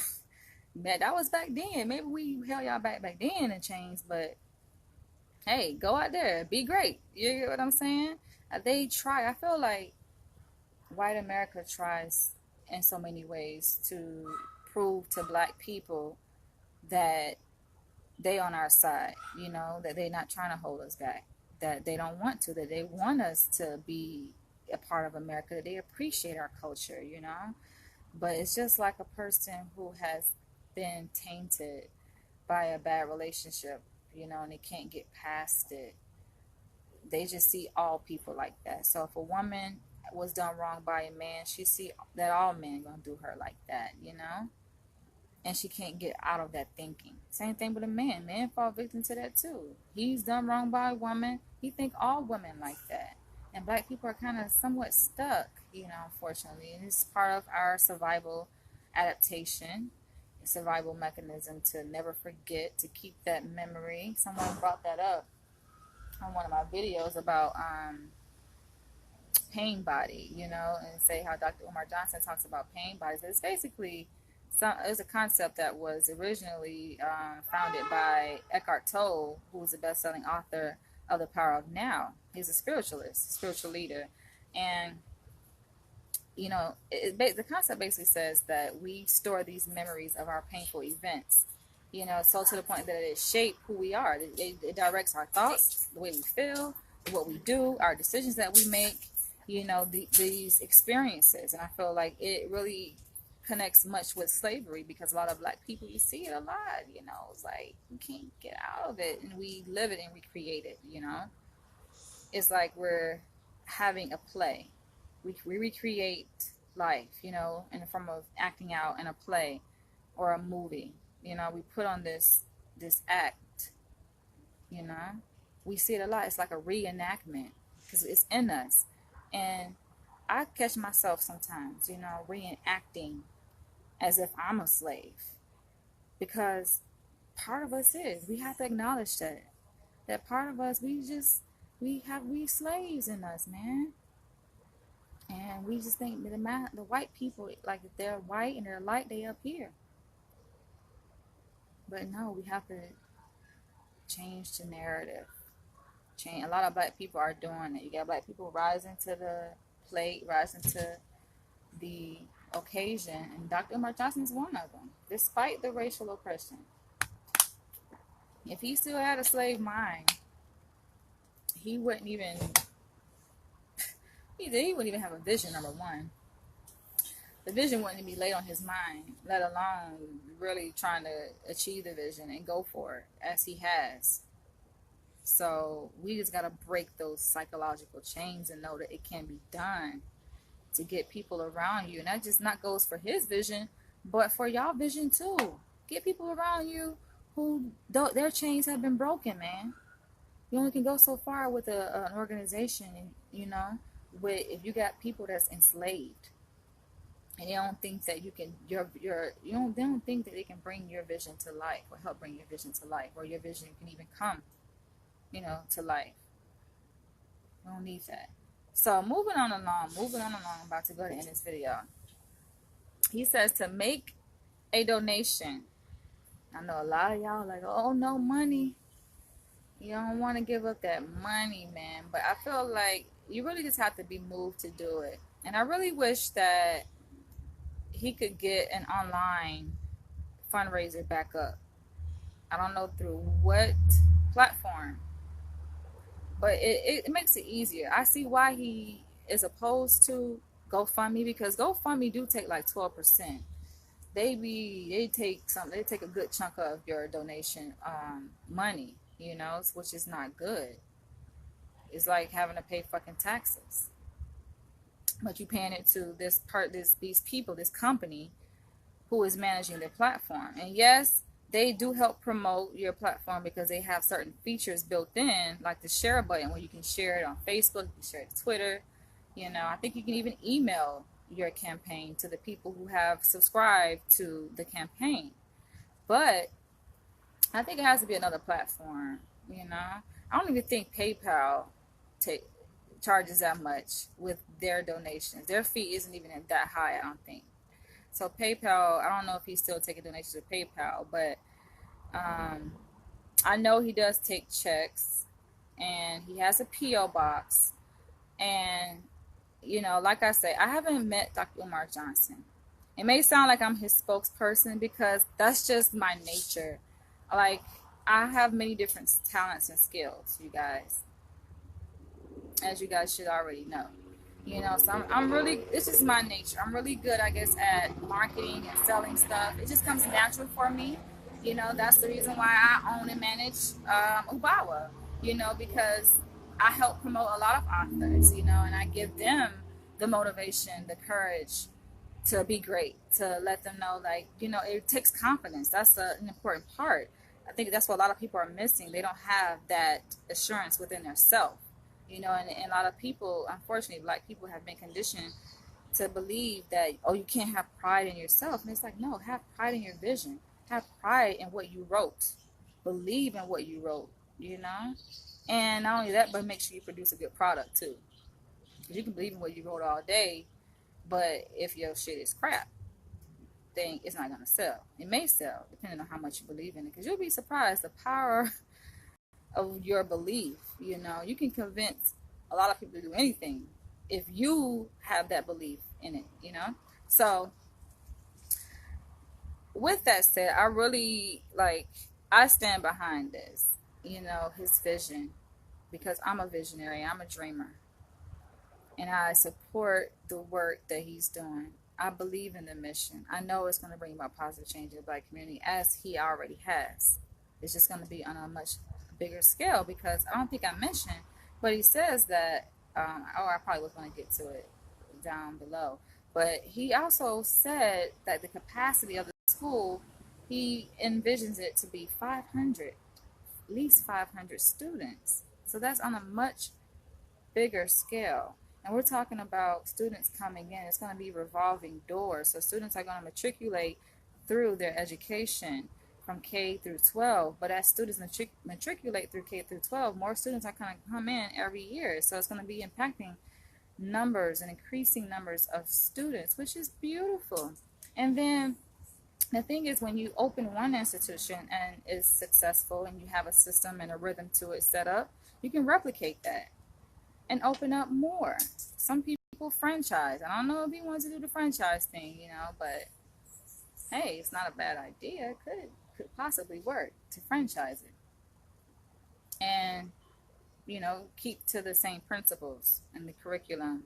That was back then. Maybe we held y'all back then in chains, but hey, go out there, be great. You get what I'm saying? They try. I feel like white America tries in so many ways to prove to black people that they on our side, that they not trying to hold us back, that they don't want to, that they want us to be a part of America, that they appreciate our culture, but it's just like a person who has been tainted by a bad relationship, and they can't get past it. They just see all people like that. So if a woman was done wrong by a man, she see that all men gonna do her like that, and she can't get out of that thinking. Same thing with a man. Men fall victim to that too. He's done wrong by a woman. He think all women like that. And black people are kind of somewhat stuck, unfortunately. And it's part of our survival adaptation, survival mechanism to never forget, to keep that memory. Someone brought that up on one of my videos about pain body, and say how Dr. Umar Johnson talks about pain bodies. But it's basically it's a concept that was originally founded by Eckhart Tolle, who was the best-selling author of The Power of Now. He's a spiritualist, spiritual leader, and the concept basically says that we store these memories of our painful events. So to the point that it shapes who we are. It directs our thoughts, the way we feel, what we do, our decisions that we make. These experiences, and I feel like it really connects much with slavery, because a lot of black people, you see it a lot, it's like we can't get out of it, and we live it and recreate it. It's like we're having a play. We recreate life, in the form of acting out in a play or a movie. We put on this act. We see it a lot. It's like a reenactment because it's in us. And I catch myself sometimes, reenacting as if I'm a slave, because part of us is. We have to acknowledge that part of us, we slaves in us, man. And we just think that the white people, like, if they're white and they're light, they up here. But no, we have to change the narrative. Change. A lot of black people are doing it. You got black people rising to the plate, rising to the occasion, and Dr. Umar Johnson is one of them. Despite the racial oppression, if he still had a slave mind, he wouldn't even have a vision. Number one, the vision wouldn't be laid on his mind, let alone really trying to achieve the vision and go for it as he has. So we just got to break those psychological chains and know that it can be done, to get people around you. And that just not goes for his vision, but for y'all vision too. Get people around you who their chains have been broken, man. You only can go so far with an organization, with if you got people that's enslaved, and they don't think that you can they don't think that they can bring your vision to life, or help bring your vision to life, or your vision can even come, to life. We don't need that. So moving on along, I'm about to go to end this video. He says to make a donation. I know a lot of y'all like, oh, no money. You don't want to give up that money, man. But I feel like you really just have to be moved to do it. And I really wish that he could get an online fundraiser back up. I don't know through what platform, but it makes it easier. I see why he is opposed to GoFundMe, because GoFundMe do take like 12%. They take a good chunk of your donation money, which is not good. It's like having to pay fucking taxes, but you paying it to these people, this company who is managing their platform. And yes, they do help promote your platform because they have certain features built in, like the share button, where you can share it on Facebook, you can share it on Twitter. I think you can even email your campaign to the people who have subscribed to the campaign. But I think it has to be another platform. I don't even think PayPal charges that much with their donations. Their fee isn't even that high, I don't think. So PayPal, I don't know if he's still taking donations to PayPal, but I know he does take checks, and he has a P.O. box. And like I say, I haven't met Dr. Umar Johnson. It may sound like I'm his spokesperson, because that's just my nature. Like, I have many different talents and skills, you guys, as you guys should already know. So I'm really, it's just my nature. I'm really good, I guess, at marketing and selling stuff. It just comes natural for me. That's the reason why I own and manage Ubawa, because I help promote a lot of authors, and I give them the motivation, the courage to be great, to let them know, like, it takes confidence. That's an important part. I think that's what a lot of people are missing. They don't have that assurance within their self, and a lot of people, unfortunately, black people have been conditioned to believe that, oh, you can't have pride in yourself. And it's like, no, have pride in your vision. Have pride in what you wrote. Believe in what you wrote, And not only that, but make sure you produce a good product too. Because you can believe in what you wrote all day, but if your shit is crap, then it's not going to sell. It may sell, depending on how much you believe in it. Because you'll be surprised the power of your belief. You can convince a lot of people to do anything if you have that belief in it, So with that said, I really, I stand behind this, his vision, because I'm a visionary, I'm a dreamer, and I support the work that he's doing. I believe in the mission. I know it's going to bring about positive change in the black community, as he already has. It's just going to be on a much bigger scale, because I don't think I mentioned, but he says that, I probably was going to get to it down below, but he also said that the capacity of the school, he envisions it to be 500, at least 500 students. So that's on a much bigger scale. And we're talking about students coming in. It's going to be revolving doors. So students are going to matriculate through their education from K through 12. But as students matriculate through K through 12, more students are going to come in every year. So it's going to be impacting numbers and increasing numbers of students, which is beautiful. And then the thing is, when you open one institution and is successful and you have a system and a rhythm to it set up, you can replicate that and open up more. Some people franchise. I don't know if he wants to do the franchise thing, but hey, it's not a bad idea. It could possibly work to franchise it. And keep to the same principles and the curriculum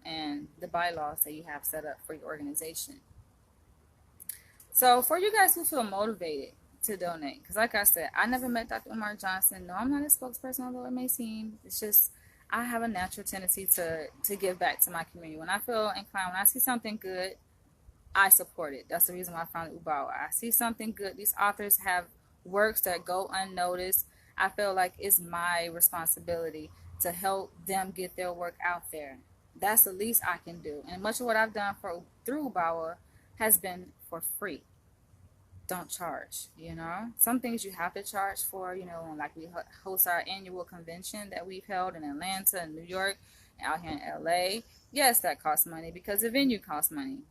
and the bylaws that you have set up for your organization. So for you guys who feel motivated to donate, because like I said, I never met Dr. Umar Johnson. No, I'm not a spokesperson, although it may seem. It's just I have a natural tendency to give back to my community. When I feel inclined, when I see something good, I support it. That's the reason why I founded Ubawa. I see something good. These authors have works that go unnoticed. I feel like it's my responsibility to help them get their work out there. That's the least I can do. And much of what I've done through Ubawa has been for free. Don't charge, Some things you have to charge for, like we host our annual convention that we've held in Atlanta and New York, out here in LA. Yes, that costs money because the venue costs money.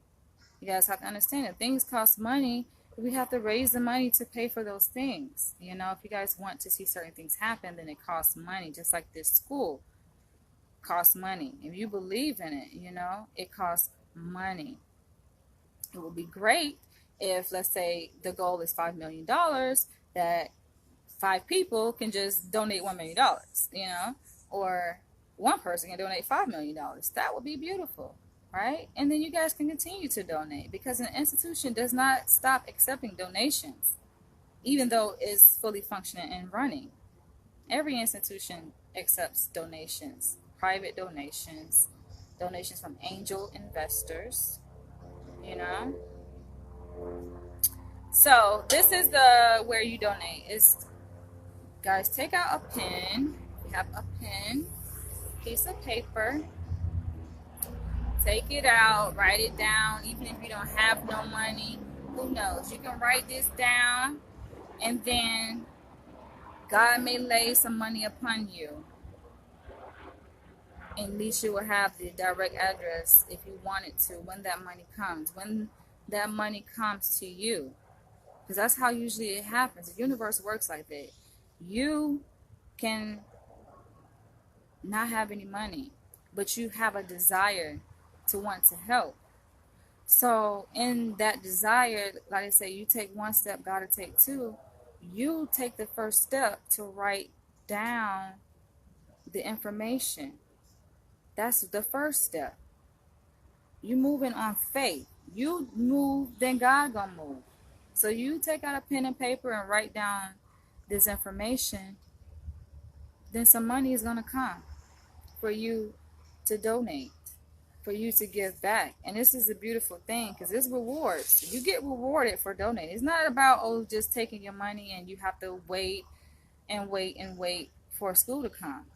You guys have to understand that things cost money. We have to raise the money to pay for those things. If you guys want to see certain things happen, then it costs money. Just like this school costs money. If you believe in it, it costs money. It would be great if, let's say, the goal is $5 million, that 5 people can just donate $1 million, or one person can donate $5 million. That would be beautiful. Right? And then you guys can continue to donate because an institution does not stop accepting donations, even though it's fully functioning and running. Every institution accepts donations, private donations, donations from angel investors, So this is where you donate. Guys, take out a pen. You have a pen, piece of paper. Take it out, write it down, even if you don't have no money, who knows? You can write this down, and then God may lay some money upon you. At least you will have the direct address if you wanted to when that money comes. When that money comes to you. Because that's how usually it happens. The universe works like that. You can not have any money, but you have a desire to want to help. So in that desire, like I say, you take one step, God will take two. You take the first step to write down the information. That's the first step. You moving on faith. You move, then God gonna move. So you take out a pen and paper and write down this information, then some money is gonna come for you to donate, for you to give back. And this is a beautiful thing because it's rewards. You get rewarded for donating. It's not about just taking your money and you have to wait and wait and wait for school to come.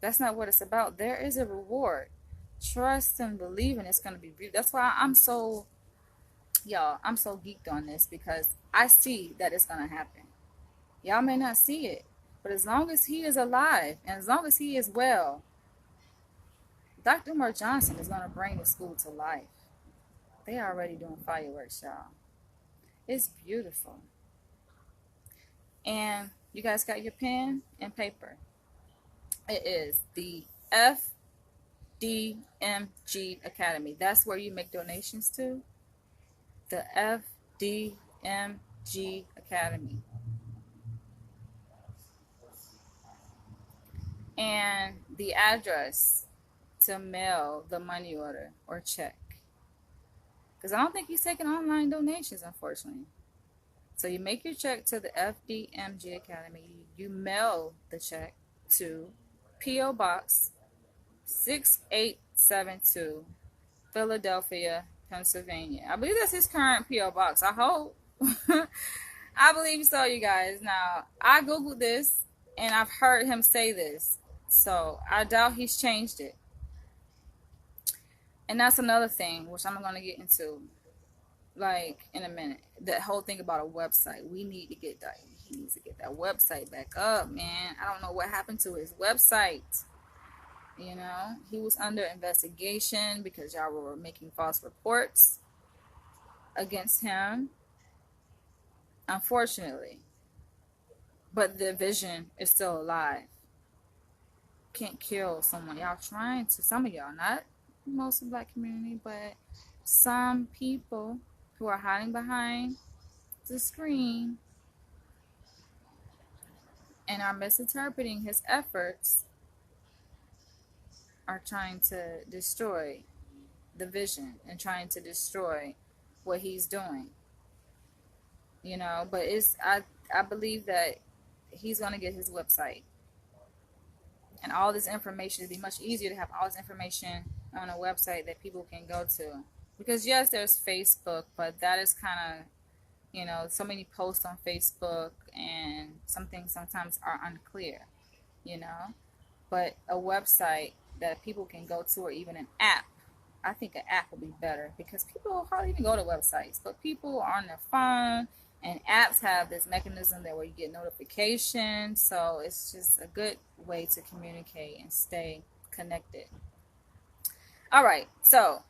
That's not what it's about. There is a reward. Trust and believe, and it's going to be beautiful. That's why I'm so geeked on this, because I see that it's going to happen. Y'all may not see it, but as long as he is alive and as long as he is well, Dr. Umar Johnson is going to bring the school to life. They are already doing fireworks, y'all. It's beautiful. And you guys got your pen and paper. It is the FDMG Academy. That's where you make donations to. The FDMG Academy. And the address to mail the money order or check. Because I don't think he's taking online donations, unfortunately. So you make your check to the FDMG Academy. You mail the check to P.O. Box 6872, Philadelphia, Pennsylvania. I believe that's his current P.O. Box. I hope. I believe so, you guys. Now, I Googled this, and I've heard him say this. So I doubt he's changed it. And that's another thing, which I'm going to get into like in a minute. That whole thing about a website. We need to get that. He needs to get that website back up, man. I don't know what happened to his website. You know, he was under investigation because y'all were making false reports against him, unfortunately. But the vision is still alive. Can't kill someone. Y'all trying to, some of y'all, not most of the black community, but some people who are hiding behind the screen and are misinterpreting his efforts are trying to destroy the vision and trying to destroy what he's doing. You know, but I believe that he's gonna get his website and all this information. It'd be much easier to have all this information on a website that people can go to. Because yes, there's Facebook, but that is kind of, you know, so many posts on Facebook and some things sometimes are unclear, you know. But a website that people can go to, or even an app, I think an app would be better because people hardly even go to websites, but people are on their phone, and apps have this mechanism that where you get notifications, so it's just a good way to communicate and stay connected. All right, so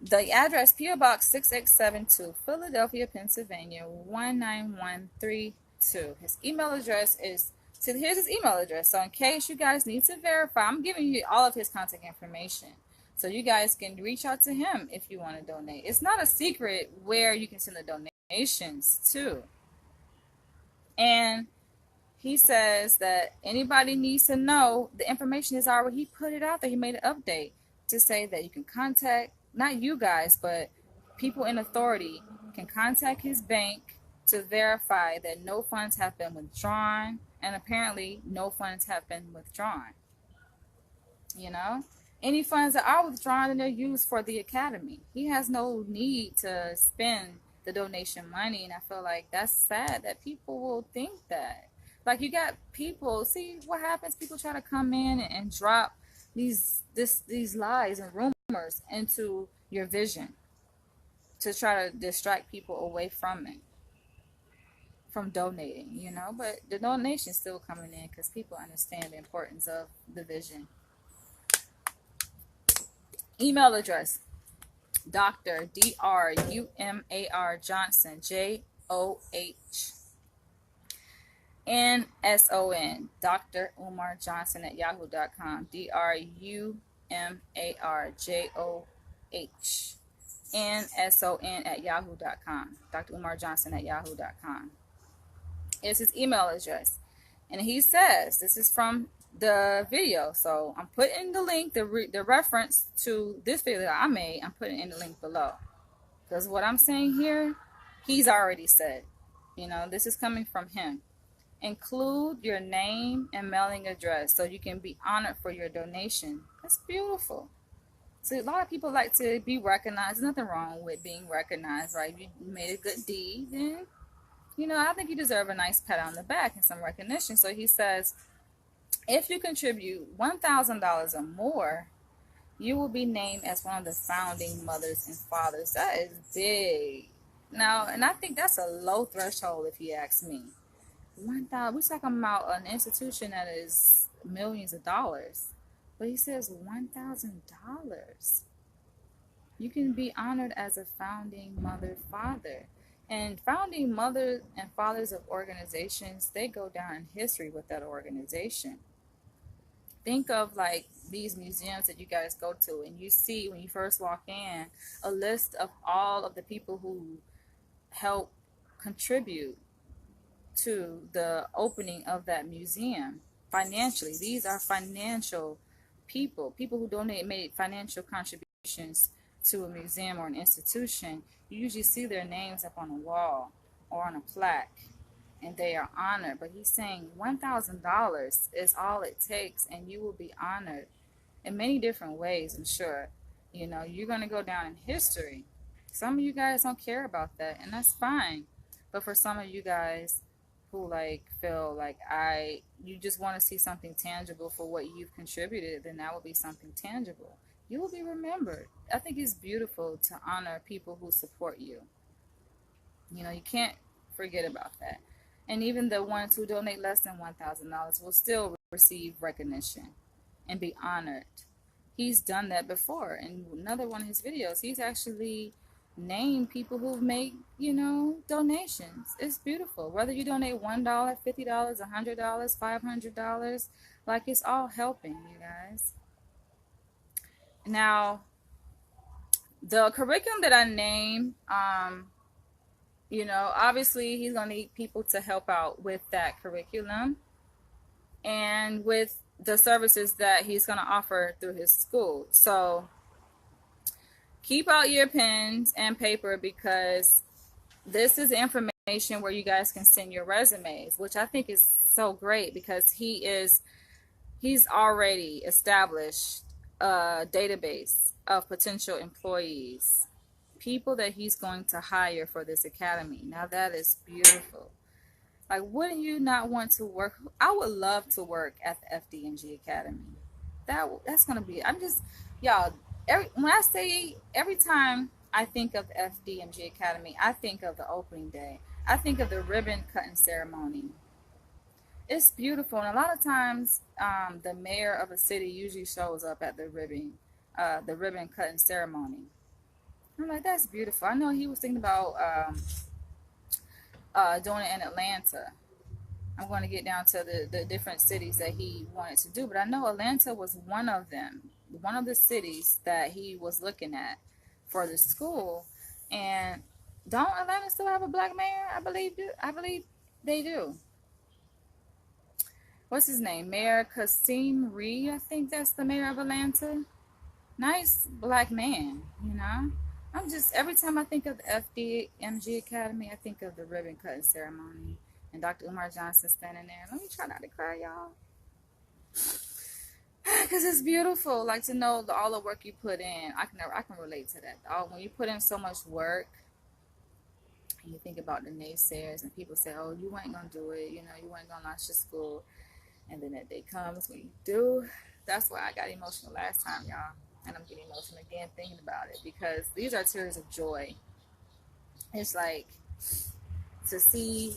the address, P.O. Box 6872, Philadelphia, Pennsylvania 19132. His email address is, so here's his email address. So in case you guys need to verify, I'm giving you all of his contact information. So you guys can reach out to him if you want to donate. It's not a secret where you can send the donations to. And he says that anybody needs to know, the information is already, he put it out there. He made an update to say that you can contact, not you guys, but people in authority can contact his bank to verify that no funds have been withdrawn, and apparently no funds have been withdrawn. You know, any funds that are withdrawn, and they're used for the academy. He has no need to spend the donation money, and I feel like that's sad that people will think that. Like, you got people, see what happens, people try to come in and drop these lies and rumors into your vision to try to distract people away from it, from donating, you know. But the donation's still coming in because people understand the importance of the vision. Email address, Dr. Umar Johnson, JOHNSON, Dr. Umar Johnson at yahoo.com, DRUMARJOHNSON at yahoo.com, Dr. Umar Johnson at yahoo.com is his email address. And he says, this is from the video, so I'm putting the link, the reference to this video that I made, I'm putting in the link below, because what I'm saying here, he's already said. You know, this is coming from him. Include your name and mailing address so you can be honored for your donation. That's beautiful. So a lot of people like to be recognized. There's nothing wrong with being recognized, right? If you made a good deed, then, you know, I think you deserve a nice pat on the back and some recognition. So he says, if you contribute $1,000 or more, you will be named as one of the founding mothers and fathers. That is big. Now, and I think that's a low threshold if you ask me. 1,000, we're talking about an institution that is millions of dollars. But he says $1,000. You can be honored as a founding mother, father. And founding mothers and fathers of organizations, they go down in history with that organization. Think of like these museums that you guys go to, and you see when you first walk in a list of all of the people who help contribute to the opening of that museum financially. These are financial people who made financial contributions to a museum or an institution. You usually see their names up on a wall or on a plaque, and they are honored. But he's saying $1,000 is all it takes, and you will be honored in many different ways. I'm sure, you know, you're going to go down in history. Some of you guys don't care about that, and that's fine. But for some of you guys who like feel like you just want to see something tangible for what you've contributed, then that will be something tangible. You will be remembered I think it's beautiful to honor people who support you. You know, you can't forget about that. And even the ones who donate less than $1,000 will still receive recognition and be honored. He's done that before. In another one of his videos, he's actually named people who've made, you know, donations. It's beautiful. Whether you donate $1, $50, $100, $500, like it's all helping, you guys. Now, the curriculum that I named, you know, obviously he's going to need people to help out with that curriculum and with the services that he's going to offer through his school. So keep out your pens and paper, because this is information where you guys can send your resumes, which I think is so great, because he's already established a database of potential employees, people that he's going to hire for this academy. Now that is beautiful. Like, wouldn't you not want to work? I would love to work at the FDMG Academy. That's gonna be. I'm just, y'all. Every time I think of the FDMG Academy, I think of the opening day. I think of the ribbon cutting ceremony. It's beautiful, and a lot of times, the mayor of a city usually shows up at the ribbon cutting ceremony. I'm like, that's beautiful. I know he was thinking about doing it in Atlanta. I'm going to get down to the different cities that he wanted to do, but I know Atlanta was one of them, one of the cities that he was looking at for the school. And don't Atlanta still have a black mayor? I believe they do. What's his name? Mayor Kasim Reed, I think that's the mayor of Atlanta. Nice black man, you know. I'm just, every time I think of the FDMG Academy, I think of the ribbon cutting ceremony and Dr. Umar Johnson standing there. Let me try not to cry, y'all, because it's beautiful. Like, to know all the work you put in. I can relate to that. When you put in so much work, and you think about the naysayers and people say, "Oh, you ain't gonna do it. You know, you ain't gonna launch your school," and then that day comes when you do. That's why I got emotional last time, y'all. And I'm getting emotional again thinking about it, because these are tears of joy. It's like to see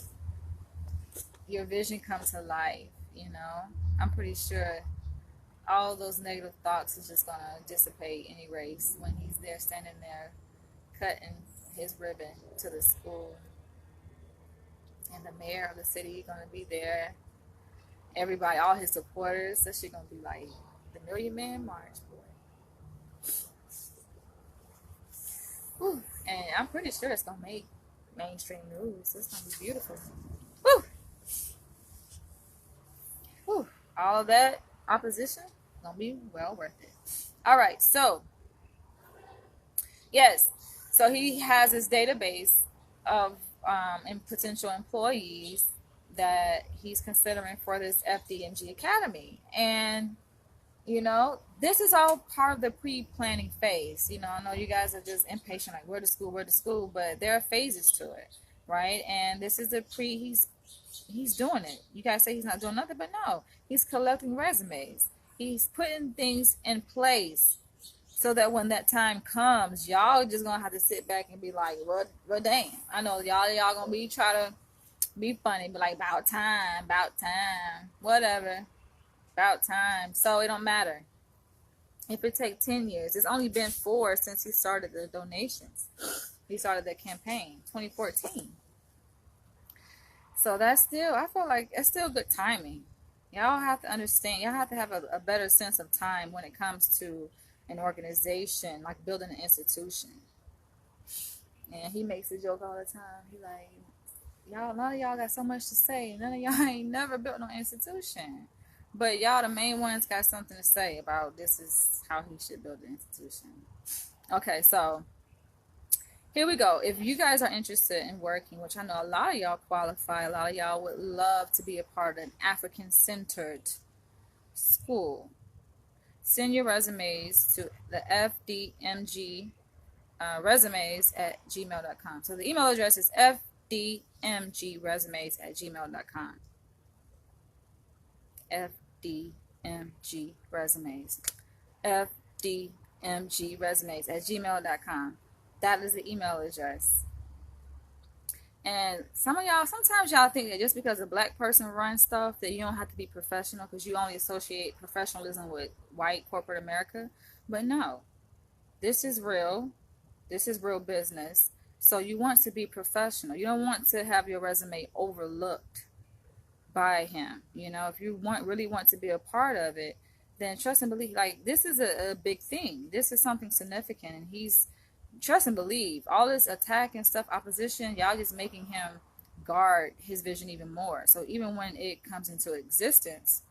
your vision come to life, you know. I'm pretty sure all those negative thoughts is just gonna dissipate and erase when he's there standing there cutting his ribbon to the school. And the mayor of the city gonna be there. Everybody, all his supporters, that shit gonna be like the Million Man March, boy. Whew. And I'm pretty sure it's gonna make mainstream news. It's gonna be beautiful. Whew. Whew. All of that opposition gonna be well worth it. All right, so yes, so he has his database of potential employees that he's considering for this FDMG Academy, and you know, this is all part of the pre-planning phase. You know, I know you guys are just impatient, like, where to school, but there are phases to it, right? And this is he's doing it. You guys say he's not doing nothing, but no, he's collecting resumes. He's putting things in place so that when that time comes, y'all just gonna have to sit back and be like, well damn. I know y'all gonna be try to be funny, but like, about time, whatever. About time. So it don't matter if it take 10 years. It's only been 4 since he started the donations. He started the campaign 2014. So that's still, I feel like it's still good timing. Y'all have to understand, y'all have to have a better sense of time when it comes to an organization, like building an institution. And he makes a joke all the time. He like, y'all, none of y'all got so much to say. None of y'all ain't never built no institution. But y'all, the main ones, got something to say about this is how he should build the institution. Okay, so here we go. If you guys are interested in working, which I know a lot of y'all qualify, a lot of y'all would love to be a part of an African-centered school, send your resumes to the FDMG resumes at gmail.com. So the email address is fdmgresumes at gmail.com. FDMG resumes. FDMG fdmgresumes@gmail.com. That is the email address. And some of y'all, sometimes y'all think that just because a black person runs stuff that you don't have to be professional because you only associate professionalism with white corporate America. But no, this is real. This is real business. So you want to be professional. You don't want to have your resume overlooked by him. You know, if you really want to be a part of it, then trust and believe. Like, this is a big thing. This is something significant, and he's trust and believe. All this attack and stuff, opposition, y'all just making him guard his vision even more. So even when it comes into existence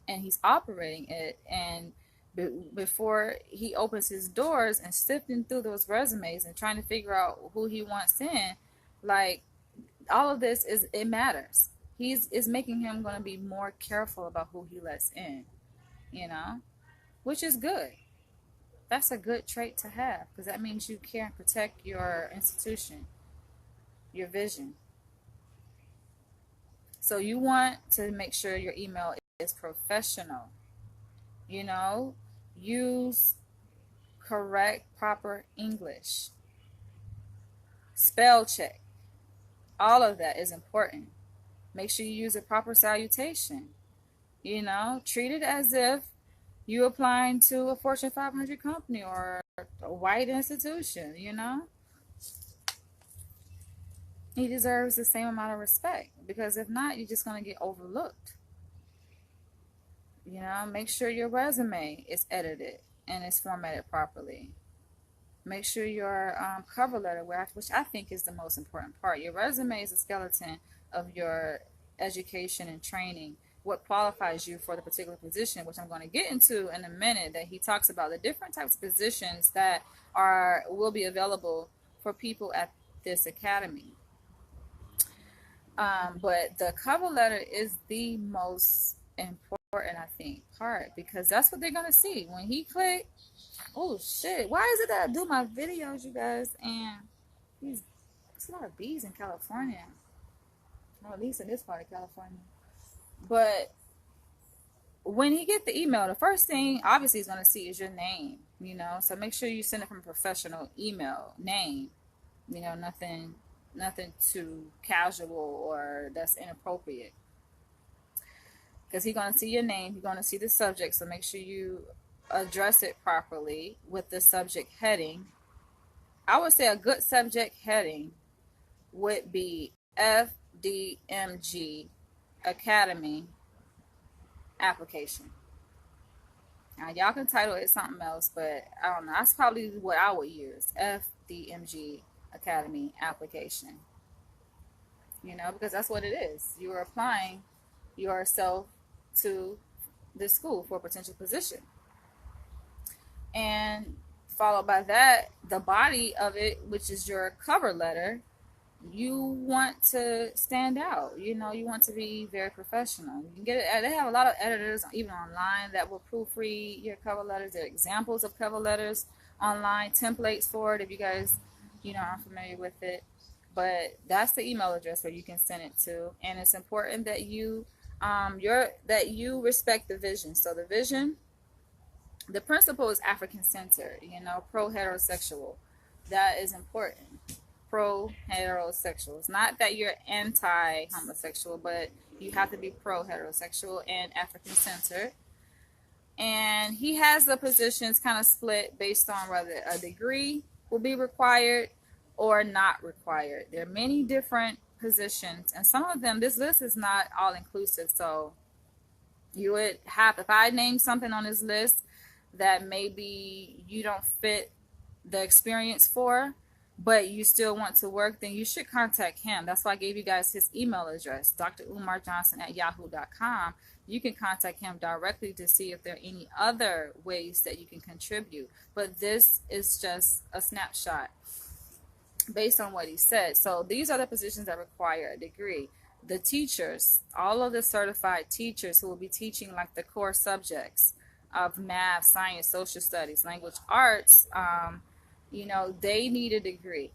and he's operating it, and before he opens his doors and sifting through those resumes and trying to figure out who he wants in, like, all of this it matters. Is making him going to be more careful about who he lets in, you know, which is good. That's a good trait to have because that means you care and protect your institution, your vision. So you want to make sure your email is professional. You know, use correct, proper English. Spell check. All of that is important. Make sure you use a proper salutation. You know, treat it as if you applying to a Fortune 500 company or a white institution, you know. He deserves the same amount of respect because if not, you're just going to get overlooked. You know, make sure your resume is edited and is formatted properly. Make sure your cover letter, which I think is the most important part. Your resume is a skeleton of your education and training, what qualifies you for the particular position, which I'm going to get into in a minute, that he talks about the different types of positions that will be available for people at this academy. But the cover letter is the most important, I think, part, because that's what they're going to see. When he click, oh shit, why is it that I do my videos, you guys, and there's a lot of bees in California, or at least in this part of California. But when he get the email, the first thing obviously he's going to see is your name, you know, so make sure you send it from a professional email name, you know, nothing too casual or that's inappropriate, because he's going to see your name, he's going to see the subject, so make sure you address it properly with the subject heading. I would say a good subject heading would be FDMG Academy application. Now y'all can title it something else, but I don't know. That's probably what I would use. FDMG Academy application. You know, because that's what it is. You are applying yourself to the school for a potential position. And followed by that, the body of it, which is your cover letter, you want to stand out. You know, you want to be very professional. You can get it. They have a lot of editors even online that will proofread your cover letters. There are examples of cover letters online, templates for it if you guys, you know, aren't familiar with it. But that's the email address where you can send it to. And it's important that you respect the vision. So the vision, the principle is African centered, you know, pro heterosexual. That is important. Pro heterosexual. It's not that you're anti homosexual, but you have to be pro heterosexual and African centered. And he has the positions kind of split based on whether a degree will be required or not required. There are many different positions, and some of them, this list is not all inclusive. So you would have, if I name something on this list that maybe you don't fit the experience for, but you still want to work, then you should contact him. That's why I gave you guys his email address, drumarjohnson@yahoo.com. You can contact him directly to see if there are any other ways that you can contribute. But this is just a snapshot based on what he said. So these are the positions that require a degree. The teachers, all of the certified teachers who will be teaching like the core subjects of math, science, social studies, language arts, you know, they need a degree.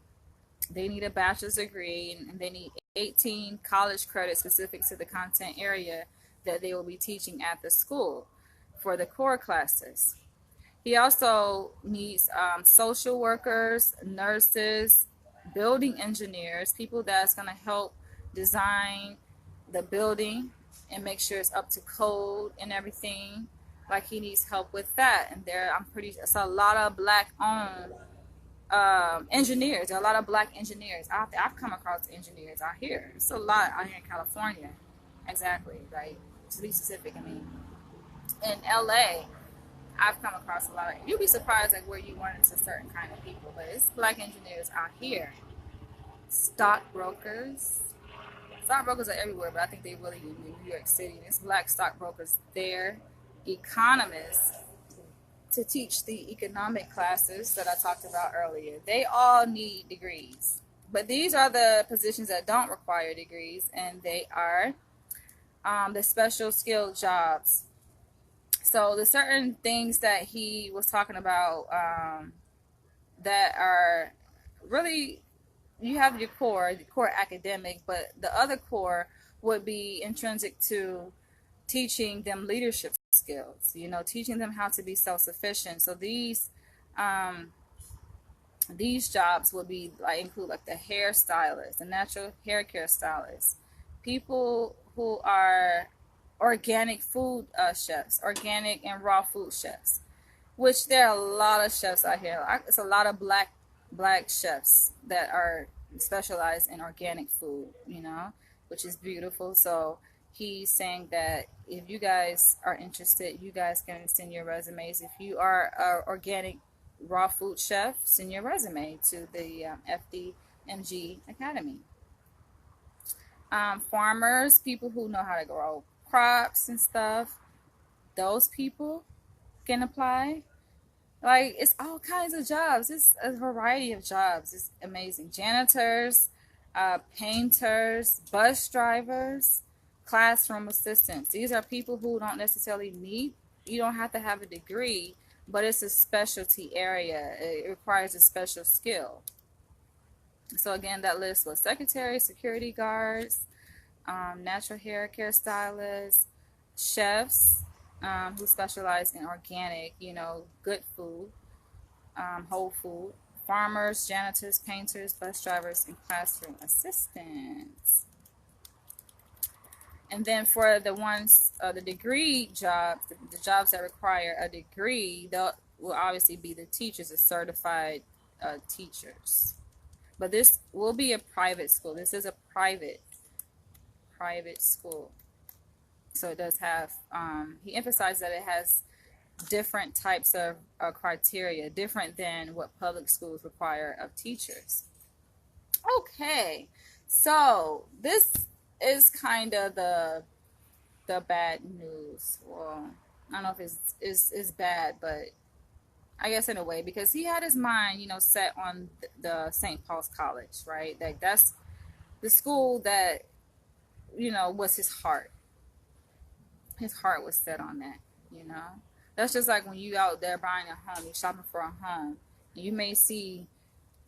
They need a bachelor's degree, and they need 18 college credits specific to the content area that they will be teaching at the school for the core classes. He also needs social workers, nurses, building engineers, people that's going to help design the building and make sure it's up to code and everything. Like he needs help with that. And it's a lot of black owned engineers. There are a lot of black engineers out there. I've come across engineers out here. It's a lot out here in California. Exactly, right? To be specific, I mean, in LA, I've come across a lot of. You'd be surprised like where you run into certain kind of people, but it's black engineers out here. Stockbrokers. Stockbrokers are everywhere, but I think they really in New York City. There's black stockbrokers there. Economists to teach the economic classes that I talked about earlier. They all need degrees, but these are the positions that don't require degrees, and they are the special skill jobs. So the certain things that he was talking about that are really, you have the core academic, but the other core would be intrinsic to teaching them leadership skills, teaching them how to be self-sufficient. So these jobs would be like include like the hairstylist, the natural hair care stylist, people who are organic food chefs, organic and raw food chefs, which there are a lot of chefs out here. It's a lot of black chefs that are specialized in organic food, which is beautiful. So he's saying that if you guys are interested, you guys can send your resumes. If you are an organic raw food chef, send your resume to the FDMG Academy. Farmers, people who know how to grow crops and stuff, those people can apply. Like, it's all kinds of jobs. It's a variety of jobs. It's amazing. Janitors, painters, bus drivers, classroom assistants. These are people who don't necessarily need, you don't have to have a degree, but it's a specialty area. It requires a special skill. So again, that list was secretaries, security guards, natural hair care stylists, chefs, who specialize in organic, good food, whole food, farmers, janitors, painters, bus drivers, and classroom assistants. And then for the ones, the degree jobs, the jobs that require a degree, they'll will obviously be the teachers, the certified teachers. But this will be a private school. This is a private school. So it does have, he emphasized that it has different types of criteria, different than what public schools require of teachers. Okay, so this is kind of the bad news. Well, I don't know if it's bad, but I guess in a way, because he had his mind, set on the St. Paul's College, right? Like that's the school that, was his heart. His heart was set on that. That's just like when you out there buying a home, you're shopping for a home. You may see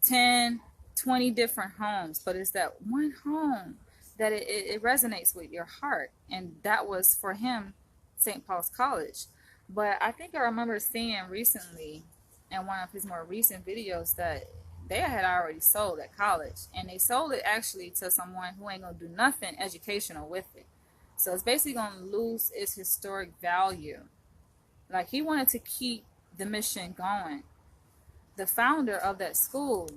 10, 20 different homes, but it's that one home that it resonates with your heart. And that was for him, St. Paul's College. But I think I remember seeing recently in one of his more recent videos that they had already sold at college. And they sold it actually to someone who ain't going to do nothing educational with it. So it's basically going to lose its historic value. Like, he wanted to keep the mission going. The founder of that school,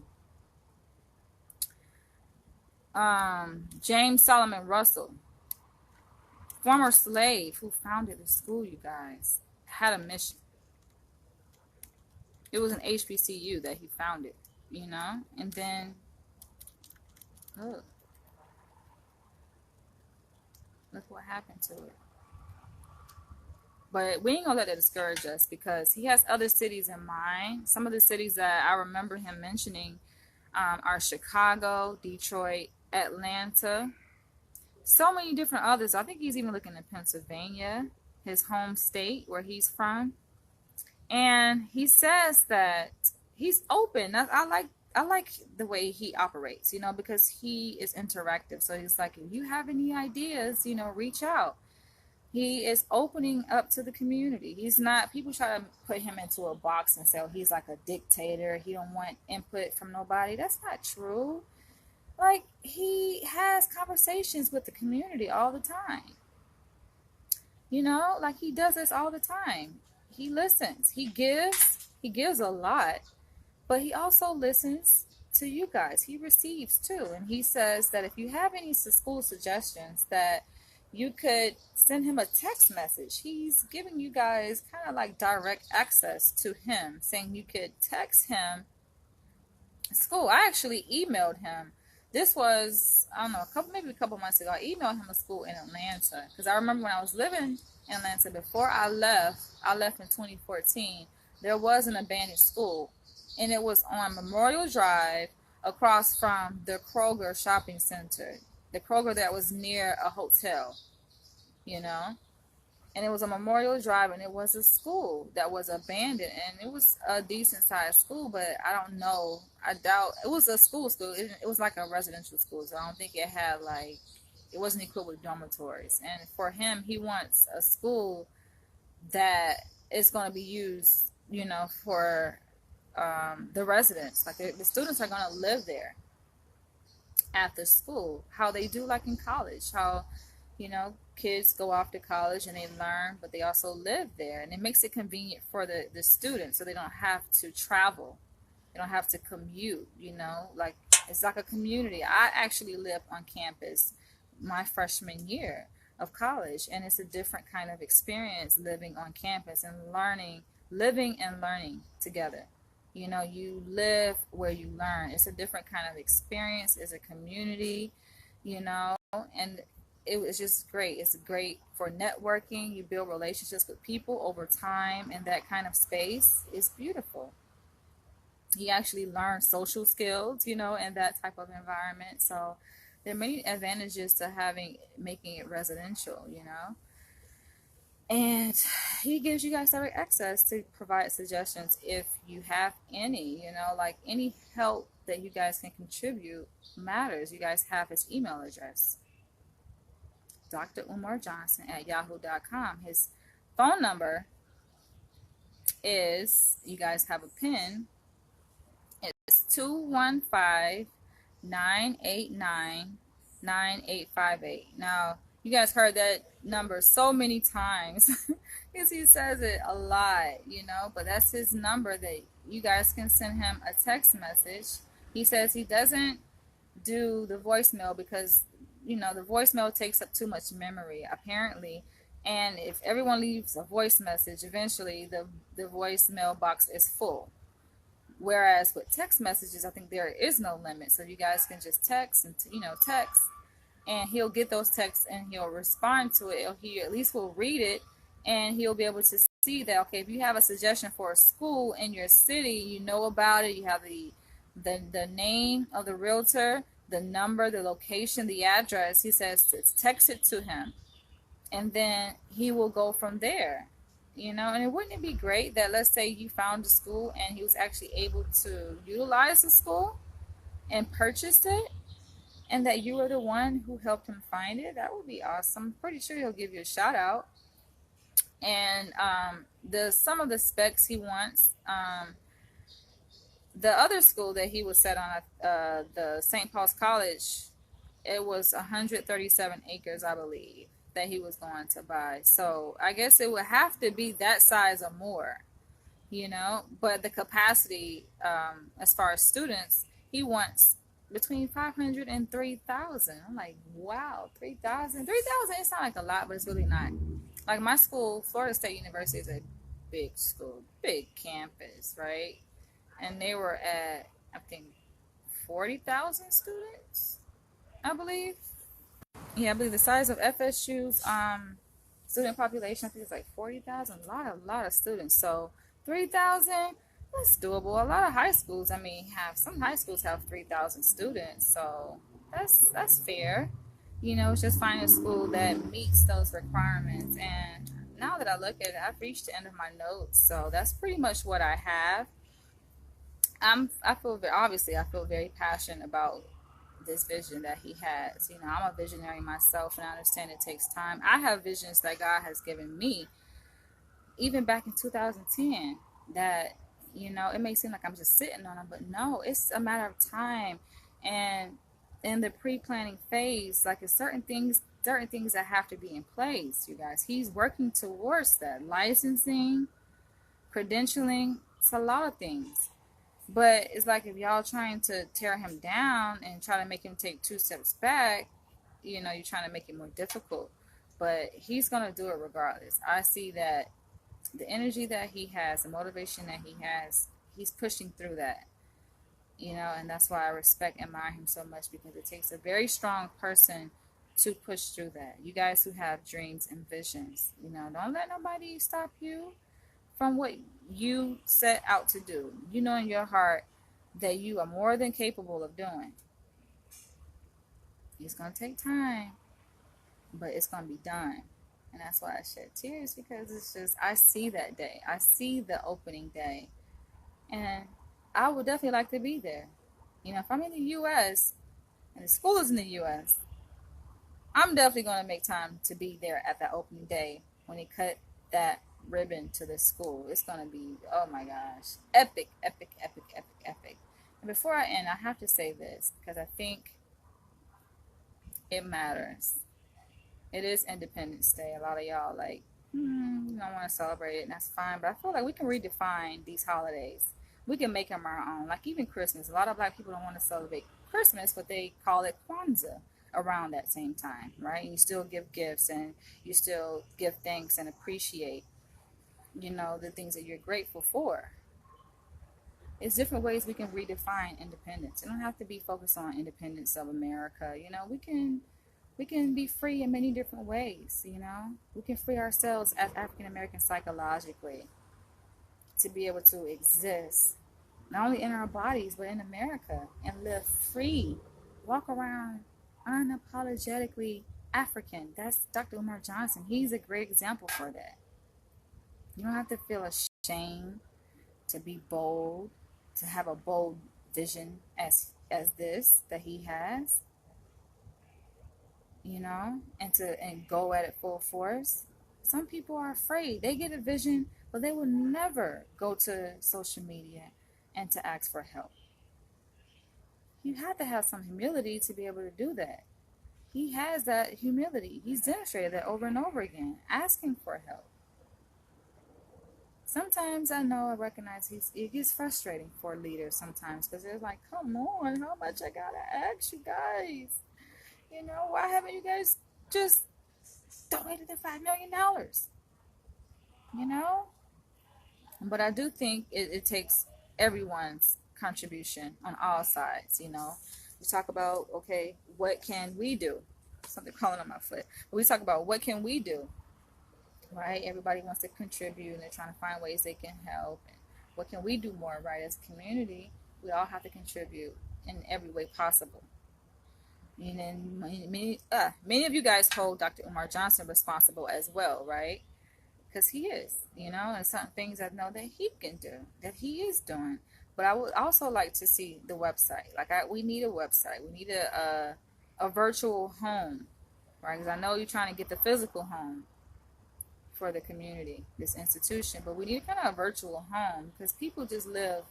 James Solomon Russell, former slave who founded the school, you guys, had a mission. It was an HBCU that he founded, and then, look what happened to it. But we ain't gonna let that discourage us, because he has other cities in mind. Some of the cities that I remember him mentioning are Chicago, Detroit, Atlanta, so many different others. I think he's even looking at Pennsylvania, his home state where he's from. And he says that he's open. I like the way he operates, because he is interactive. So he's like, if you have any ideas, reach out. He is opening up to the community. He's not, people try to put him into a box and say, oh, he's like a dictator. He don't want input from nobody. That's not true. Like, he has conversations with the community all the time. You know, like he does this all the time. He listens. He gives a lot, but he also listens to you guys. He receives too. And he says that if you have any school suggestions, that you could send him a text message. He's giving you guys kind of like direct access to him, saying you could text him school. I actually emailed him. This was, I don't know, maybe a couple months ago. I emailed him a school in Atlanta because I remember when I was living in Atlanta before I left in 2014. There was an abandoned school, and it was on Memorial Drive across from the Kroger shopping center, the Kroger that was near a hotel, you know, and it was a Memorial Drive, and it was a school that was abandoned, and it was a decent sized school, but I don't know, I doubt it was a school. It was like a residential school, so I don't think it had like, it wasn't equipped with dormitories. And for him, he wants a school that is going to be used, you know, for the residents. Like the students are going to live there after school, how they do like in college, how, you know, kids go off to college and they learn, but they also live there, and it makes it convenient for the students, so they don't have to travel, they don't have to commute, you know, like it's like a community. I actually lived on campus my freshman year of college, and it's a different kind of experience living on campus and learning, living and learning together. You know, you live where you learn. It's a different kind of experience. It's a community, you know, and it was just great. It's great for networking. You build relationships with people over time, and that kind of space is beautiful. He actually learns social skills, you know, in that type of environment. So there are many advantages to having making it residential, you know. And he gives you guys direct access to provide suggestions if you have any, you know, like any help that you guys can contribute matters. You guys have his email address, Dr. Umar Johnson at yahoo.com. His phone number is, you guys have a pen, it's 215 989 9858. Now, you guys heard that number so many times because he says it a lot, you know, but that's his number that you guys can send him a text message. He says he doesn't do the voicemail because, you know, the voicemail takes up too much memory, apparently. And if everyone leaves a voice message, eventually the voicemail box is full. Whereas with text messages, I think there is no limit. So you guys can just text and, you know, text, and he'll get those texts and he'll respond to it. Or he at least will read it, and he'll be able to see that, okay, if you have a suggestion for a school in your city, you know about it, you have the name of the realtor, the number, the location, the address. He says text it to him, and then he will go from there. You know, and wouldn't it be great that, let's say you found a school and he was actually able to utilize the school and purchase it, and that you were the one who helped him find it? That would be awesome. I'm pretty sure he'll give you a shout out. And the some of the specs he wants, the other school that he was set on, the St. Paul's College, it was 137 acres, I believe, that he was going to buy. So I guess it would have to be that size or more, you know. But the capacity, as far as students, he wants between 500 and 3,000. I'm like, wow, 3,000. 3,000, it sounds like a lot, but it's really not. Like my school, Florida State University, is a big school, big campus, right? And they were at, I think, 40,000 students, I believe. Yeah, I believe the size of FSU's student population, I think it's like 40,000. A lot of students. So 3,000, that's doable. A lot of high schools, I mean, have some high schools have 3,000 students. So that's fair. You know, it's just finding a school that meets those requirements. And now that I look at it, I've reached the end of my notes. So that's pretty much what I have. I feel very passionate about this vision that he has. You know, I'm a visionary myself, and I understand it takes time. I have visions that God has given me, even back in 2010, that, you know, it may seem like I'm just sitting on them, but no, it's a matter of time. And in the pre-planning phase, like it's certain things that have to be in place, you guys. He's working towards that. Licensing, credentialing, it's a lot of things. But it's like if y'all trying to tear him down and try to make him take 2 steps back, you know, you're trying to make it more difficult. But he's gonna do it regardless. I see that the energy that he has, the motivation that he has, he's pushing through that. You know, and that's why I respect and admire him so much, because it takes a very strong person to push through that. You guys who have dreams and visions, you know, don't let nobody stop you from what you set out to do. You know in your heart that you are more than capable of doing. It's going to take time, but it's going to be done. And that's why I shed tears, because it's just, I see that day. I see the opening day. And I would definitely like to be there. You know, if I'm in the U.S. and the school is in the U.S., I'm definitely going to make time to be there at that opening day when they cut that ribbon to the school. It's going to be, oh my gosh, epic, epic, epic, epic, epic. And before I end, I have to say this, because I think it matters. It is Independence Day. A lot of y'all like, you don't want to celebrate it, and that's fine. But I feel like we can redefine these holidays. We can make them our own. Like even Christmas. A lot of black people don't want to celebrate Christmas, but they call it Kwanzaa around that same time, right? And you still give gifts, and you still give thanks and appreciate, you know, the things that you're grateful for. It's different ways we can redefine independence. It don't have to be focused on independence of America. You know, we can be free in many different ways. You know, we can free ourselves as African Americans psychologically to be able to exist not only in our bodies but in America and live free, walk around unapologetically African. That's Dr. Umar Johnson. He's a great example for that. You don't have to feel ashamed to be bold, to have a bold vision as this that he has, you know, and go at it full force. Some people are afraid. They get a vision, but they will never go to social media and to ask for help. You have to have some humility to be able to do that. He has that humility. He's demonstrated that over and over again, asking for help. Sometimes I know, I recognize it gets frustrating for leaders sometimes, because they're like, come on, how much I gotta ask you guys? You know, why haven't you guys just donated the $5 million? You know? But I do think it takes everyone's contribution on all sides, you know. We talk about, okay, what can we do? Something crawling on my foot. But we talk about what can we do? Right? Everybody wants to contribute, and they're trying to find ways they can help. And what can we do more, right? As a community, we all have to contribute in every way possible. And then many of you guys hold Dr. Umar Johnson responsible as well, right? Because he is, you know, and some things I know that he can do, that he is doing. But I would also like to see the website. Like we need a website. We need a virtual home, right? Because I know you're trying to get the physical home for the community, this institution, but we need kind of a virtual home, because people just live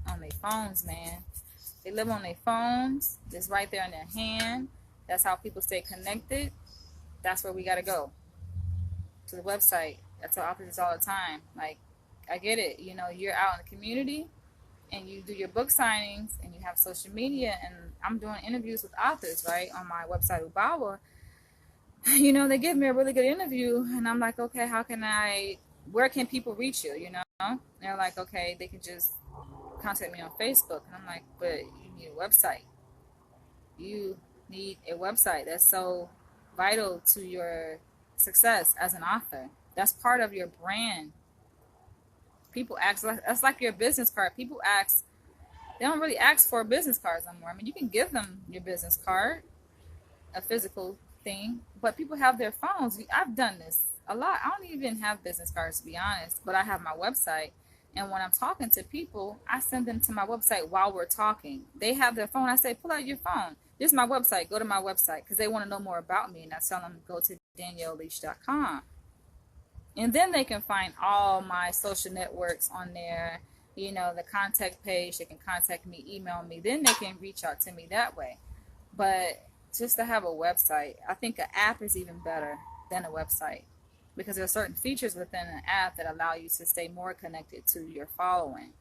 on their phones, man. They live on their phones. It's right there in their hand. That's how people stay connected. That's where we got to go, to the website. I tell authors all the time, like, I get it, you know, you're out in the community and you do your book signings and you have social media, and I'm doing interviews with authors, right, on my website, Ubawa. You know, they give me a really good interview, and I'm like, okay, where can people reach you, you know? And they're like, okay, they can just contact me on Facebook. And I'm like, but you need a website. You need a website. That's so vital to your success as an author. That's part of your brand. People ask, that's like your business card. People ask, they don't really ask for business cards anymore. I mean, you can give them your business card, a physical thing, but people have their phones. I've done this a lot. I don't even have business cards, to be honest, but I have my website, and when I'm talking to people, I send them to my website while we're talking. They have their phone. I say, pull out your phone, This is my website. Go to my website because they want to know more about me. And I tell them go to danielleleach.com. And then they can find all my social networks on there, the contact page. They can contact me, email me. Then they can reach out to me that way. But just to have a website, I think an app is even better than a website because there are certain features within an app that allow you to stay more connected to your following.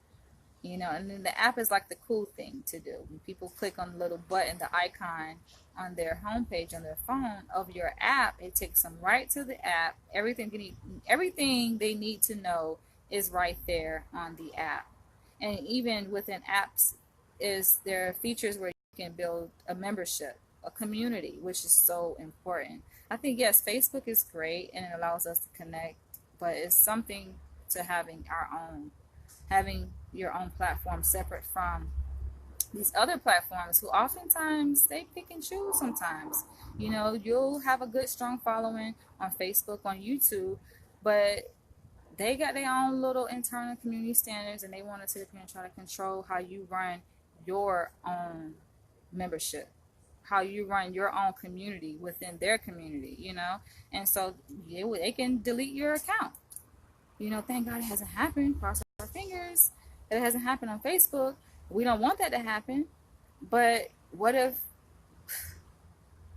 And then the app is like the cool thing to do. When people click on the little button, the icon on their homepage on their phone of your app, it takes them right to the app. Everything they need to know is right there on the app. And even within apps, is there are features where you can build a membership, a community, which is so important. I think yes, Facebook is great and it allows us to connect, but it's something to having your own platform separate from these other platforms who oftentimes they pick and choose sometimes. You'll have a good strong following on Facebook, on YouTube, but they got their own little internal community standards and they want to sit up here and try to control how you run your own membership, how you run your own community within their community. And so they can delete your account. Thank God it hasn't happened. Cross our fingers that it hasn't happened on Facebook. We don't want that to happen. But what if,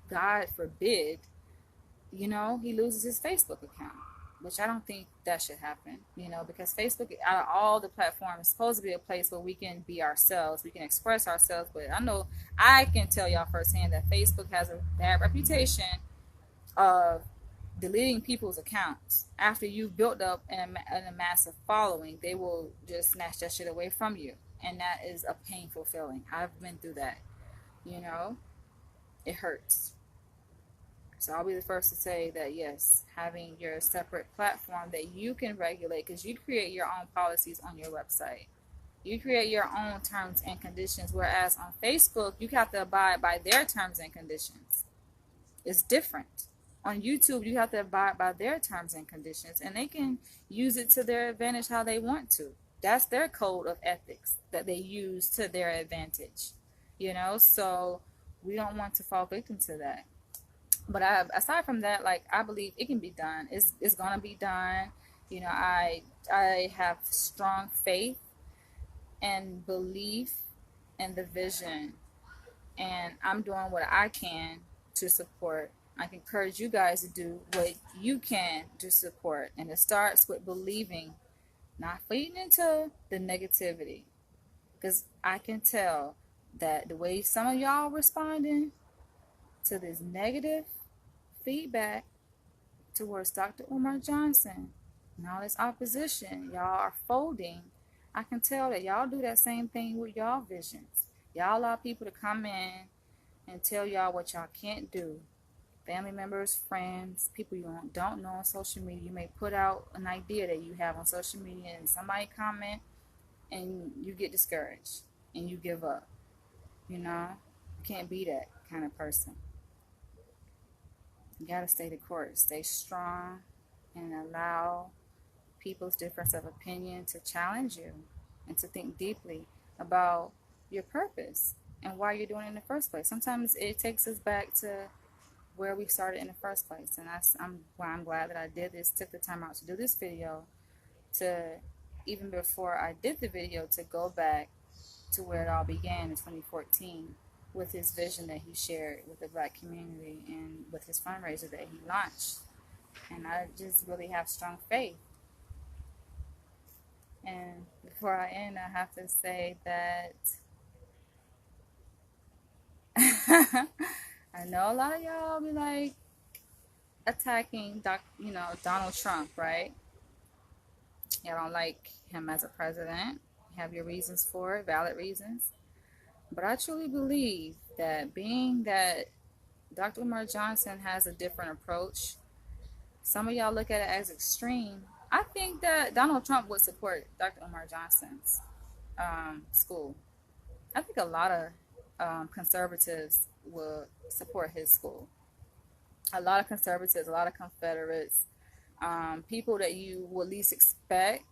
God forbid, he loses his Facebook account? Which I don't think that should happen, because Facebook, out of all the platforms, is supposed to be a place where we can be ourselves, we can express ourselves. But I know I can tell y'all firsthand that Facebook has a bad reputation of deleting people's accounts after you've built up a massive following. They will just snatch that shit away from you, and that is a painful feeling. I've been through that. It hurts. So I'll be the first to say that yes, having your separate platform that you can regulate, because you create your own policies on your website, you create your own terms and conditions, whereas on Facebook you have to abide by their terms and conditions. It's different. On YouTube, you have to abide by their terms and conditions, and they can use it to their advantage how they want to. That's their code of ethics that they use to their advantage. So we don't want to fall victim to that. But aside from that, like, I believe it can be done. It's gonna be done. I have strong faith and belief in the vision, and I'm doing what I can to support. I can encourage you guys to do what you can to support. And it starts with believing, not feeding into the negativity. Because I can tell that the way some of y'all responding to this negative feedback towards Dr. Umar Johnson and all this opposition, y'all are folding. I can tell that y'all do that same thing with y'all visions. Y'all allow people to come in and tell y'all what y'all can't do. Family members, friends, people you don't know on social media. You may put out an idea that you have on social media and somebody comment and you get discouraged and you give up. You can't be that kind of person. You gotta stay the course, stay strong, and allow people's difference of opinion to challenge you and to think deeply about your purpose and why you're doing it in the first place. Sometimes it takes us back to where we started in the first place, and I'm glad that I did this, took the time out to do this video, to even before I did the video, to go back to where it all began in 2014 with his vision that he shared with the Black community and with his fundraiser that he launched. And I just really have strong faith. And before I end, I have to say that I know a lot of y'all be like attacking Donald Trump, right? Y'all don't like him as a president. You have your reasons for it, valid reasons. But I truly believe that being that Dr. Umar Johnson has a different approach, some of y'all look at it as extreme. I think that Donald Trump would support Dr. Umar Johnson's school. I think a lot of conservatives will support his school. A lot of conservatives, a lot of Confederates, people that you would least expect,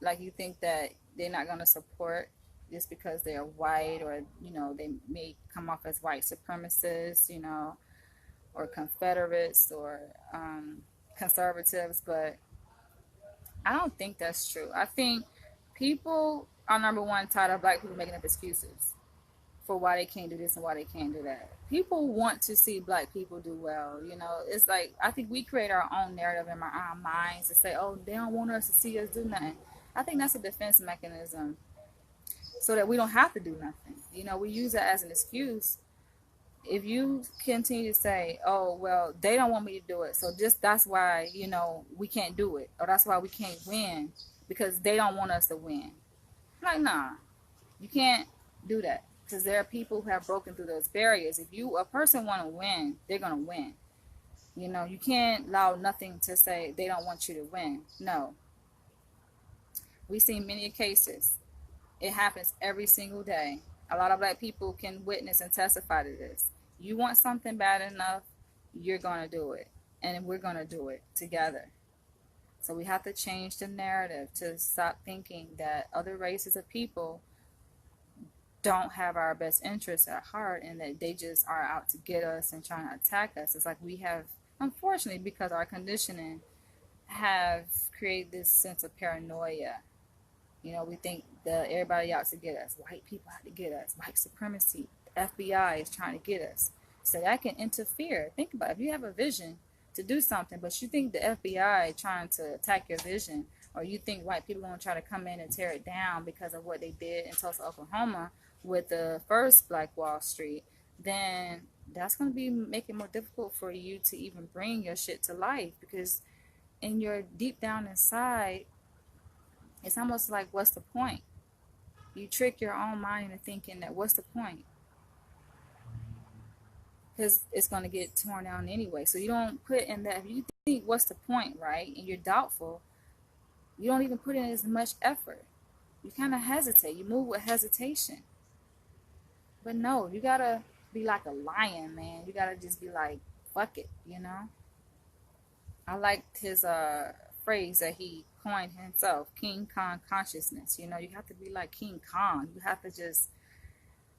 like you think that they're not going to support just because they're white, or they may come off as white supremacists, or Confederates, or conservatives. But I don't think that's true. I think people are, number one, tired of black people making up excuses for why they can't do this and why they can't do that. People want to see black people do well. It's like, I think we create our own narrative in our minds to say, oh, they don't want us to see us do nothing. I think that's a defense mechanism so that we don't have to do nothing. We use that as an excuse. If you continue to say, oh, well, they don't want me to do it, so just that's why, we can't do it, or that's why we can't win, because they don't want us to win. Like, nah, you can't do that, because there are people who have broken through those barriers. If a person want to win, they're going to win. You can't allow nothing to say they don't want you to win. No. We've seen many cases. It happens every single day. A lot of black people can witness and testify to this. You want something bad enough, you're going to do it. And we're going to do it together. So we have to change the narrative to stop thinking that other races of people don't have our best interests at heart, and that they just are out to get us and trying to attack us. It's like we have, unfortunately, because our conditioning, have created this sense of paranoia. We think that everybody out to get us. White people out to get us. White supremacy. The FBI is trying to get us. So that can interfere. Think about it. If you have a vision to do something, but you think the FBI trying to attack your vision, or you think white people are going to try to come in and tear it down because of what they did in Tulsa, Oklahoma with the first Black Wall Street, then that's going to be making it more difficult for you to even bring your shit to life, because in your deep down inside, it's almost like, what's the point? You trick your own mind into thinking that what's the point? Because it's going to get torn down anyway. So you don't put in that. If you think what's the point, right, and you're doubtful, you don't even put in as much effort. You kind of hesitate. You move with hesitation. But no, you got to be like a lion, man. You got to just be like, fuck it, I liked his phrase that he coined himself, King Kong consciousness. You have to be like King Kong. You have to just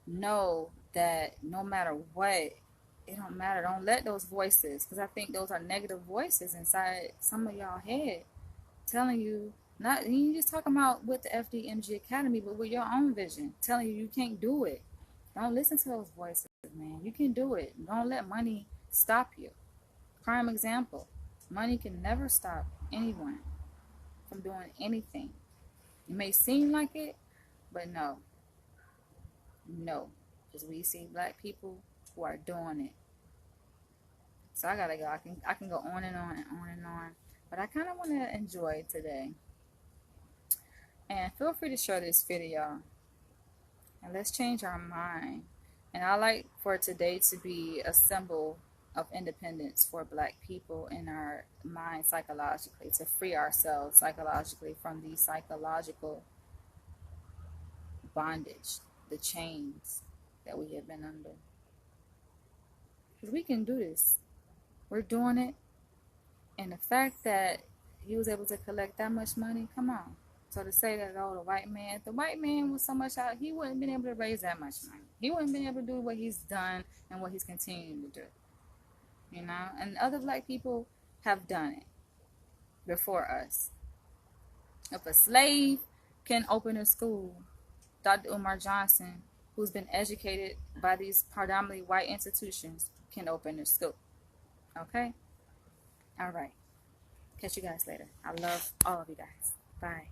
know that no matter what, it don't matter. Don't let those voices, because I think those are negative voices inside some of y'all head telling you, not you just talking about with the FDMG Academy, but with your own vision, telling you can't do it. Don't listen to those voices, man. You can do it. Don't let money stop you. Prime example. Money can never stop anyone from doing anything. It may seem like it, but no. Because we see black people who are doing it. So I gotta go. I can go on and on and on and on. But I kind of want to enjoy today. And feel free to share this video. And let's change our mind. And I like for today to be a symbol of independence for black people in our mind psychologically, to free ourselves psychologically from the psychological bondage, the chains that we have been under. Because we can do this. We're doing it. And the fact that he was able to collect that much money, come on. So to say that, oh, if the white man was so much out, he wouldn't have been able to raise that much money. He wouldn't have been able to do what he's done and what he's continuing to do. And other black people have done it before us. If a slave can open a school, Dr. Umar Johnson, who's been educated by these predominantly white institutions, can open a school. Okay? All right. Catch you guys later. I love all of you guys. Bye.